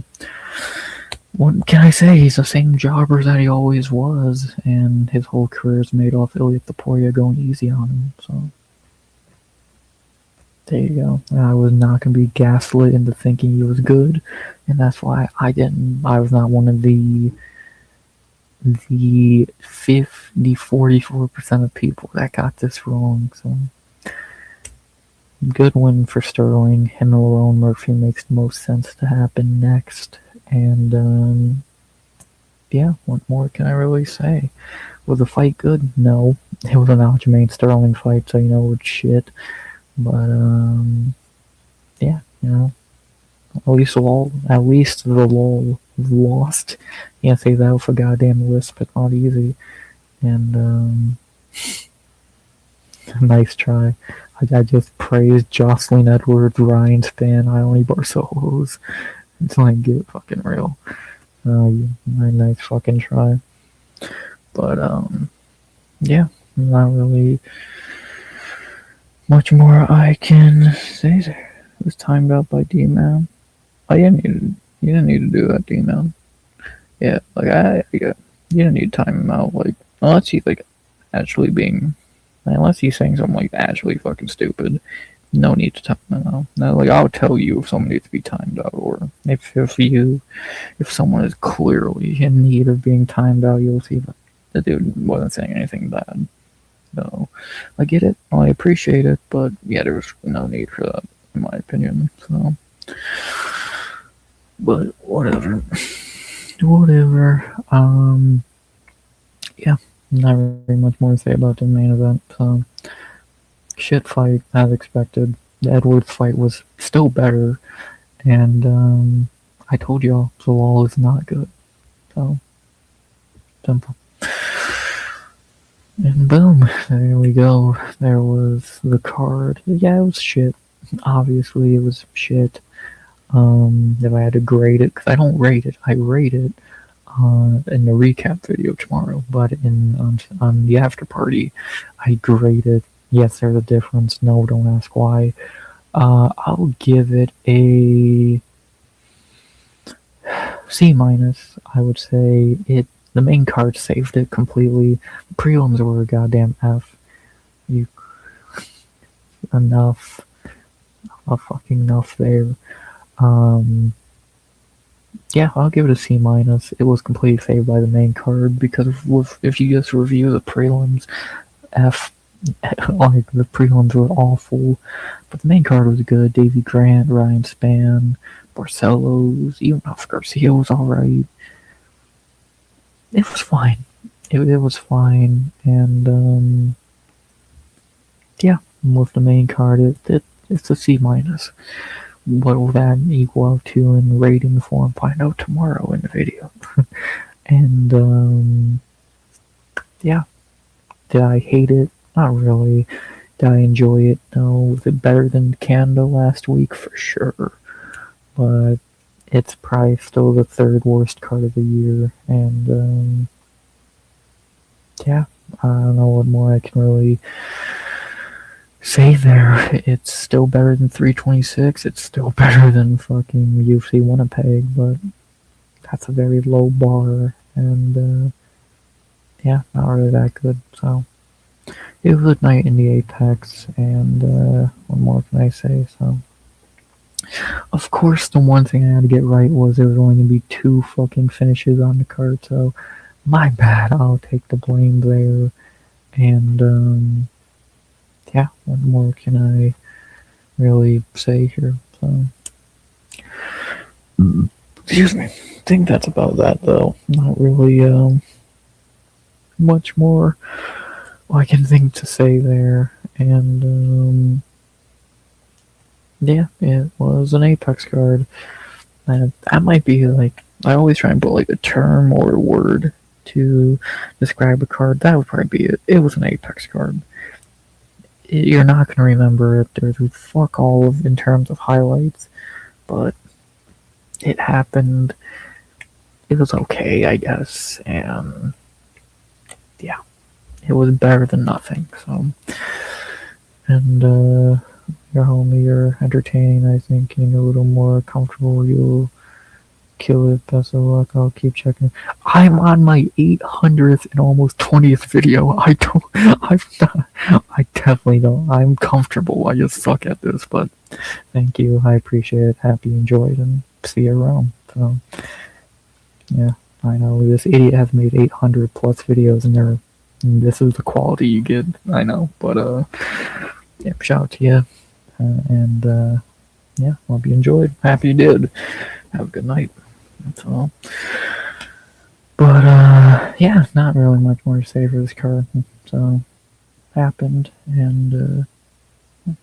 [SPEAKER 1] what can I say? He's the same jobber that he always was, and his whole career is made off Ilia Topuria going easy on him. So, there you go. I was not going to be gaslit into thinking he was good, and that's why I was not one of the 44% of people that got this wrong. So, good win for Sterling. Him and Lerone Murphy makes the most sense to happen next. And, yeah, what more can I really say? Was the fight good? No. It was an Aljamain Sterling fight, so it's shit. But, yeah, at least the law lost. Can't say that with a goddamn lisp, it's not easy. And, nice try. I just praised Jocelyn Edwards, Ryan Spann, Ione Barcelos. It's like, get fucking real. Nice fucking try. But, yeah, not really much more I can say there. It was timed out by D-Man. Oh, you didn't need to do that, D-Man. Yeah, you didn't need to time him out, unless he's, unless he's saying something, actually fucking stupid. No need to time him out. No, I'll tell you if someone needs to be timed out, or if someone is clearly in need of being timed out, you'll see that the dude wasn't saying anything bad. So, I get it, I appreciate it, but yeah, there's no need for that, in my opinion, so. But, whatever. Yeah, not very much more to say about the main event, so. Shit fight, as expected. The Edwards fight was still better, and, I told y'all, Zalal is not good, so. Simple. And boom, there we go. There was the card. Yeah, it was shit. Obviously, it was shit. If I had to grade it, because I don't rate it, I rate it in the recap video tomorrow. But on the after party, I grade it. Yes, there's a difference. No, don't ask why. I'll give it a C minus. I would say it. The main card saved it completely. Prelims were a goddamn F. You enough, a fucking enough there. Um, yeah, I'll give it a C minus. It was completely saved by the main card because if you just review the prelims, F, like the prelims were awful, but the main card was good. Davy Grant, Ryan Spann, Barcelos, even Oscar Garcia was alright. It was fine. It was fine, and yeah, with the main card, it's a C minus. What will that equal to in rating form? Find out tomorrow in the video. And yeah, did I hate it? Not really. Did I enjoy it? No. Was it better than Canada last week? For sure. But it's probably still the third worst card of the year. And yeah, I don't know what more I can really say there. It's still better than 326. It's still better than fucking UFC Winnipeg, but that's a very low bar, and yeah, not really that good. So it was a night in the Apex, and what more can I say? So of course, the one thing I had to get right was there was only gonna be 2 fucking finishes on the card. So my bad. I'll take the blame there, and yeah, what more can I really say here? So, excuse me. I think that's about that, though. Not really much more I can think to say there. And yeah, it was an Apex card. That might be like I always try and put like a term or a word to describe a card. That would probably be it. It was an Apex card. You're not gonna remember it. There's fuck all of in terms of highlights, but it happened. It was okay, I guess, and yeah, it was better than nothing. So, and you're home, you're entertaining. I think getting a little more comfortable. You'll kill it. Best of luck. I'll keep checking. I'm on my 800th and almost 20th video. I don't. I'm not. I definitely don't. I'm comfortable. I just suck at this. But thank you. I appreciate it. Happy you enjoyed, and see you around. So yeah, I know this idiot has made 800 plus videos, and this is the quality you get. I know, but yeah, shout out to you, and yeah, hope you enjoyed. Happy you did. Have a good night. That's all. But yeah, not really much more to say for this card. So happened, and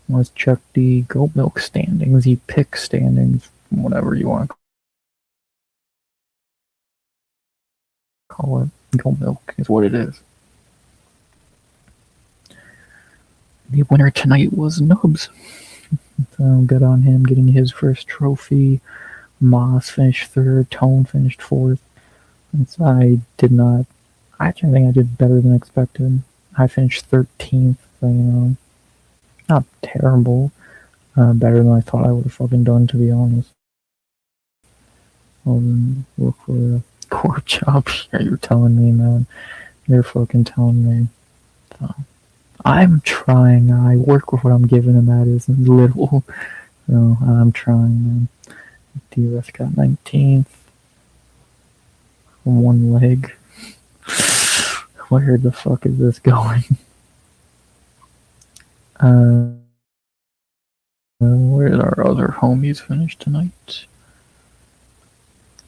[SPEAKER 1] let's check the goat milk standings, the pick standings, whatever you want to call it. Goat milk is what it is. The winner tonight was Nubs. So good on him getting his first trophy. Moss finished 3rd, Tone finished 4th. I did not. Actually, I think I did better than expected. I finished 13th, so not terrible. Better than I thought I would have fucking done, to be honest. Look for a core job. Yeah, you're telling me, man. You're fucking telling me. So, I'm trying. I work with what I'm giving, and that is little. So I'm trying, man. D-Rest got 19th. One leg. Where the fuck is this going? Where did our other homies finish tonight?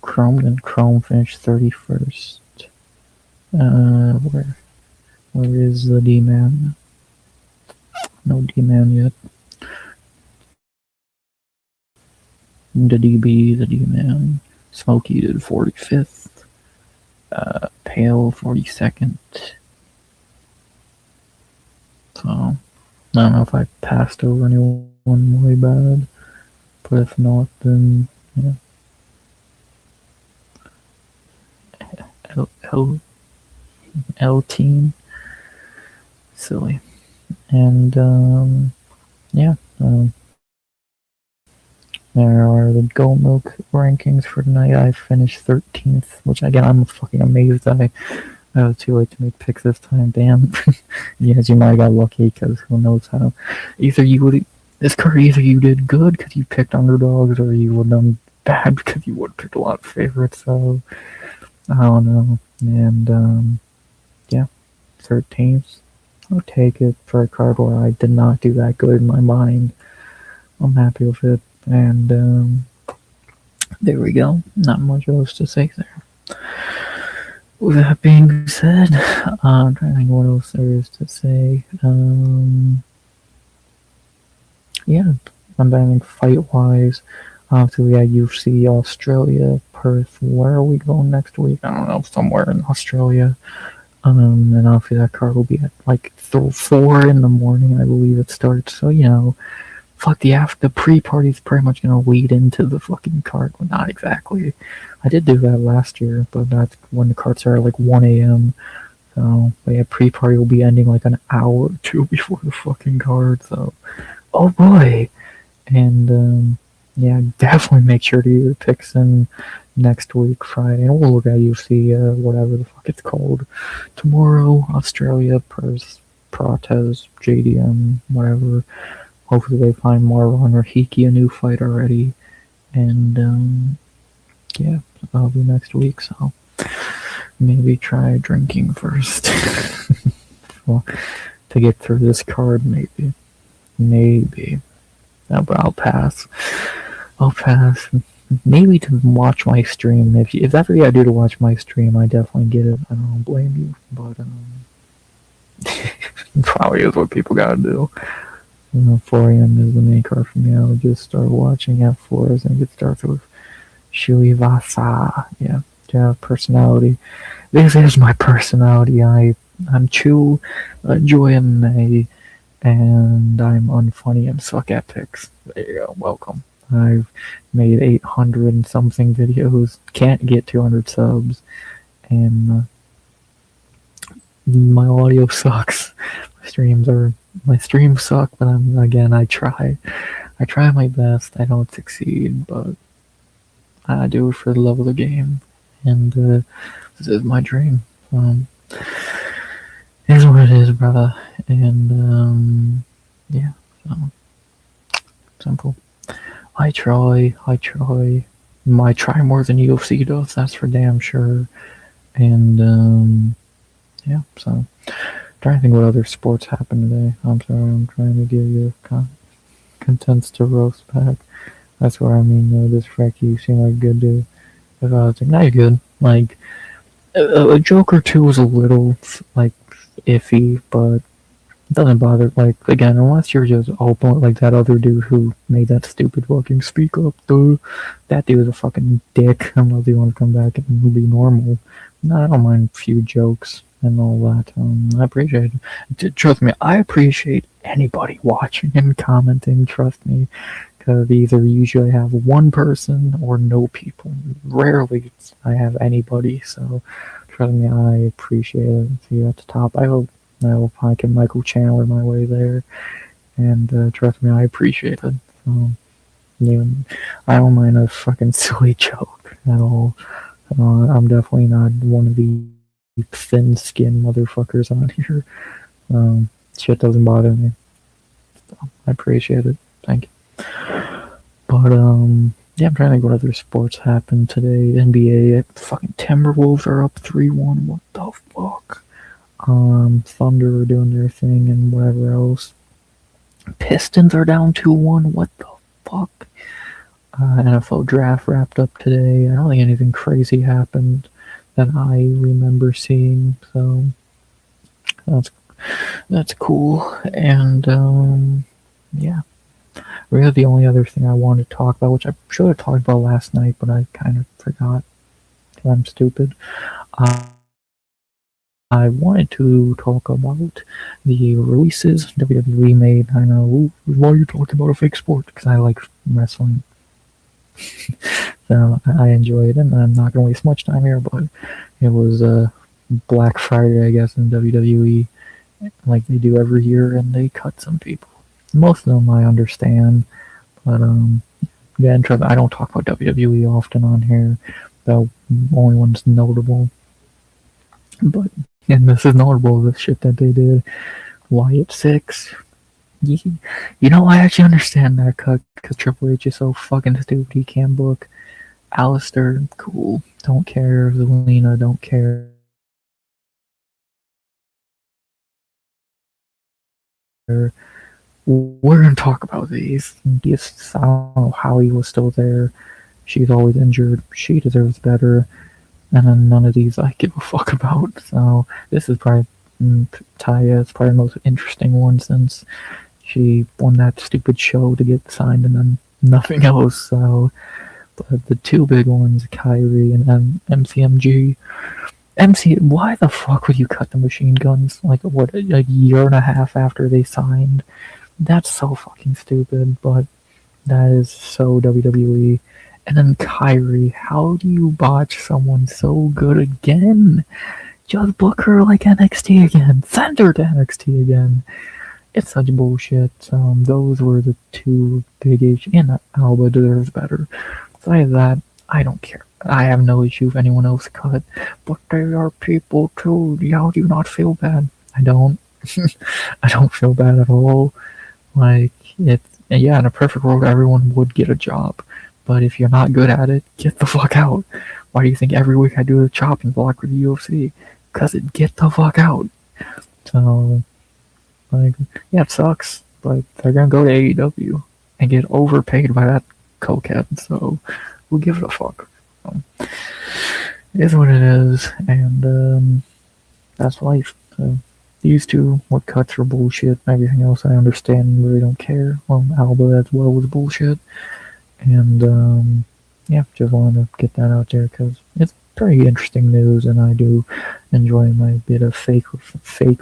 [SPEAKER 1] Chrome finished 31st. Where is the D-Man? No D-Man yet. The D-Man. Smokey did 45th. Pale 42nd. So, I don't know if I passed over anyone one, my bad. But if not, then yeah. L L team, silly, and yeah. There are the gold milk rankings for tonight. I finished 13th, which again I'm fucking amazed. I was too late to make picks this time. Damn. Yes, you might have got lucky because who knows how. Either you would this card either you did good because you picked underdogs, or you would have done bad because you would have picked a lot of favorites. So I don't know. And yeah, 13th. I'll take it for a card where I did not do that good in my mind. I'm happy with it. And there we go. Not much else to say there. With that being said, I'm trying to think what else there is to say. Yeah, I'm trying to think fight-wise. Obviously, we had UFC Australia, Perth. Where are we going next week? I don't know, somewhere in Australia. And obviously that card will be at like 4 in the morning, I believe it starts. So, fuck the pre-party's pretty much gonna lead into the fucking card. Well, not exactly. I did do that last year, but that's when the cards are at like 1 a.m. So, but yeah, pre-party will be ending like an hour or two before the fucking card. So, oh boy. And yeah, definitely make sure to do your picks in next week, Friday, and we'll look at UFC, whatever the fuck it's called, tomorrow. Australia, Perth, Protez, JDM, whatever. Hopefully they find Marwan or Hiki a new fight already, and yeah, that'll be next week. So maybe try drinking first, well, to get through this card. Maybe. No, but I'll pass. Maybe to watch my stream. If that's what you gotta do to watch my stream, I definitely get it. I don't blame you, but probably is what people gotta do. 4 a.m. is the main card for me. I'll just start watching F4s. I think it starts with Shuivasa. Yeah, personality. This is my personality. I'm Chu, enjoy MMA, and I'm unfunny and suck at picks. There you go. Welcome. I've made 800 and something videos. Can't get 200 subs, and my audio sucks. My streams suck, but I try. I try my best. I don't succeed, but I do it for the love of the game, and this is my dream. It is what it is, brother. And yeah, so simple. I try. I try more than UFC does. That's for damn sure. And yeah, so trying to think what other sports happened today. I'm sorry, I'm trying to give you contents to roast back. That's what I mean. This Frecky, you seem like a good dude. If I was like, now you're good. Like a joke or two was a little like iffy, but it doesn't bother. Like again, unless you're just open like that other dude who made that stupid fucking speak up, dude. That dude is a fucking dick. Unless you want to come back and be normal. No, I don't mind a few jokes and all that. I appreciate it. Trust me, I appreciate anybody watching and commenting. Trust me, because either usually have one person or no people. Rarely I have anybody. So trust me, I appreciate it. See you at the top. I hope I can Michael Chandler my way there. And trust me, I appreciate it. So, yeah, I don't mind a fucking silly joke at all. I'm definitely not one of the thin-skinned motherfuckers on here. Shit doesn't bother me. So, I appreciate it. Thank you. But yeah, I'm trying to think what other sports happened today. NBA, fucking Timberwolves are up 3-1. What the fuck? Thunder are doing their thing and whatever else. Pistons are down 2-1. What the fuck? NFL draft wrapped up today. I don't think anything crazy happened that I remember seeing, so that's cool. And yeah, really the only other thing I wanted to talk about, which I should have talked about last night, but I kind of forgot because I'm stupid. I wanted to talk about the releases WWE made. I know, why are you talking about a fake sport? Because I like wrestling. So I enjoy it, and I'm not going to waste much time here, but it was Black Friday, I guess, in WWE, like they do every year, and they cut some people. Most of them I understand, but yeah, I don't talk about WWE often on here. The only one's notable, but and this is notable, the shit that they did. Wyatt 6. I actually understand that cut because Triple H is so fucking stupid. He can't book. Alistair, cool. Don't care. Zelina, don't care. We're gonna talk about these. I don't know how he was still there. She's always injured. She deserves better. And then none of these I give a fuck about. So this is probably Taya. It's probably the most interesting one since she won that stupid show to get signed and then nothing else. So, but the two big ones, Kyrie and MCMG. Why the fuck would you cut the machine guns like what, a year and a half after they signed? That's so fucking stupid, but that is so WWE. And then Kyrie, how do you botch someone so good again? Just book her like NXT again. Send her to NXT again. It's such bullshit. Those were the two big issues. And Alba deserves better. Besides that, I don't care. I have no issue if anyone else cut. But they are people too. How do you not feel bad? I don't. I don't feel bad at all. Like, yeah, in a perfect world, everyone would get a job. But if you're not good at it, get the fuck out. Why do you think every week I do a chopping block with the UFC? Because get the fuck out. So, like, yeah, it sucks. But they're gonna go to AEW and get overpaid by that cokehead. So, we'll give it a fuck. So, it is what it is. And, that's life. So, these two, what cuts are bullshit. Everything else I understand and really don't care. Well, Alba as well was bullshit. And yeah, just wanted to get that out there because it's pretty interesting news, and I do enjoy my bit of fake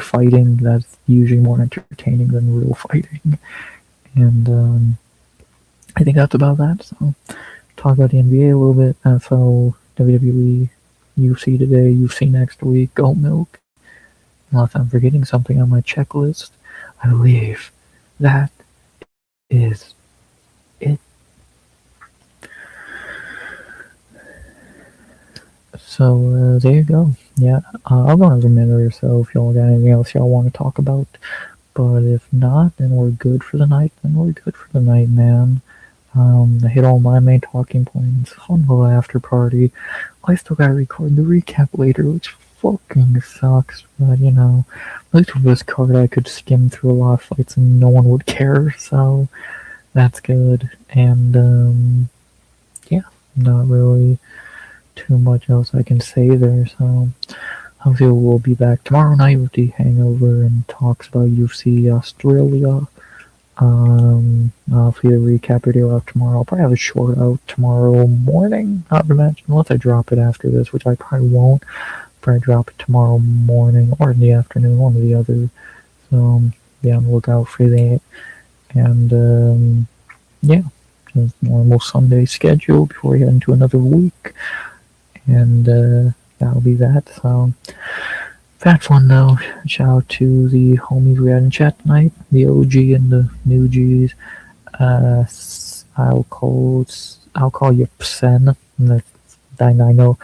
[SPEAKER 1] fighting. That's usually more entertaining than real fighting. And I think that's about that. So talk about the NBA a little bit. NFL, WWE, UFC today, UFC next week, Goat Milk. Unless I'm forgetting something on my checklist, I believe that is it. So there you go. Yeah, I'll go another minute or so if y'all got anything else y'all want to talk about. But if not, then we're good for the night. Then we're good for the night, man. I hit all my main talking points. Fun little after party. I still gotta record the recap later, which fucking sucks. But at least with this card, I could skim through a lot of fights and no one would care. So that's good. And yeah, not really too much else I can say there. So hopefully we'll be back tomorrow night with the hangover and talks about UFC Australia. Hopefully a recap video out tomorrow. I'll probably have a short out tomorrow morning, not to mention, unless I drop it after this, which I probably won't. Probably drop it tomorrow morning or in the afternoon, one or the other. So be on the lookout for that. And yeah, just normal Sunday schedule before we head into another week. And that'll be that. So that's one though. Shout out to the homies we had in chat tonight, the OG and the new G's. I'll call you Sen. I know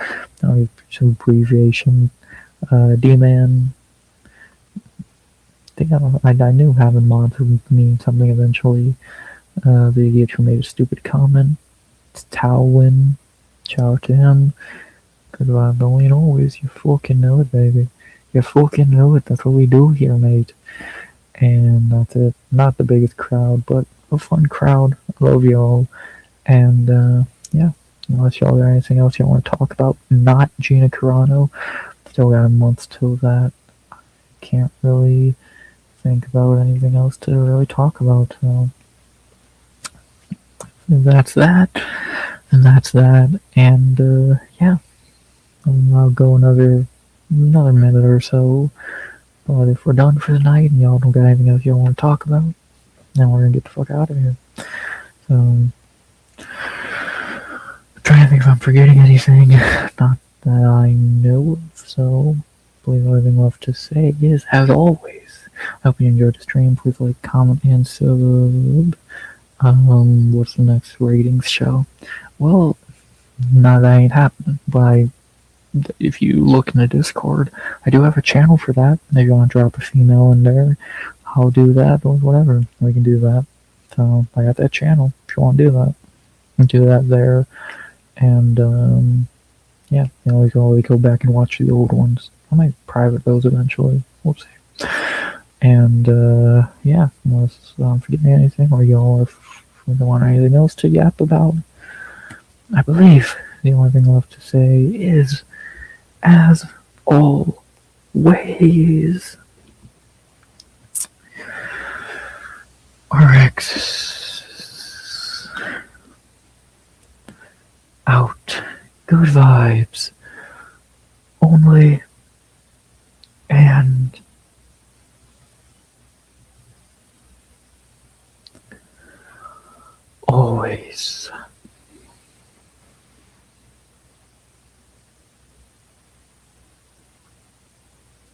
[SPEAKER 1] some abbreviation. D-Man. I knew having mods would mean something eventually. The idiot who made a stupid comment. It's Talwin. Shout out to him. Because I'm going always. You fucking know it, baby. You fucking know it. That's what we do here, mate. And that's it. Not the biggest crowd, but a fun crowd. Love y'all. And yeah, unless y'all got anything else y'all want to talk about, not Gina Carano. Still got a month till that. Can't really think about anything else to really talk about. So that's that. And that's that. And yeah, I'll go another another minute or so. But if we're done for the night and y'all don't got anything else y'all want to talk about, then we're gonna get the fuck out of here. So, I'm trying to think if I'm forgetting anything. Not that I know of, so I believe the only thing left to say is, as always, I hope you enjoyed the stream. Please like, comment, and sub. What's the next ratings show? Well, not that ain't happening, but if you look in the Discord, I do have a channel for that. If you want to drop a female in there, I'll do that, or whatever. We can do that. So, I got that channel. If you want to do that, we can do that there. And, yeah, we can always go back and watch the old ones. I might private those eventually. We'll see. And, yeah, unless I'm forgetting anything, or y'all, if we don't want anything else to yap about, I believe the only thing left to say is, as always, RX out. Good vibes. Only and always.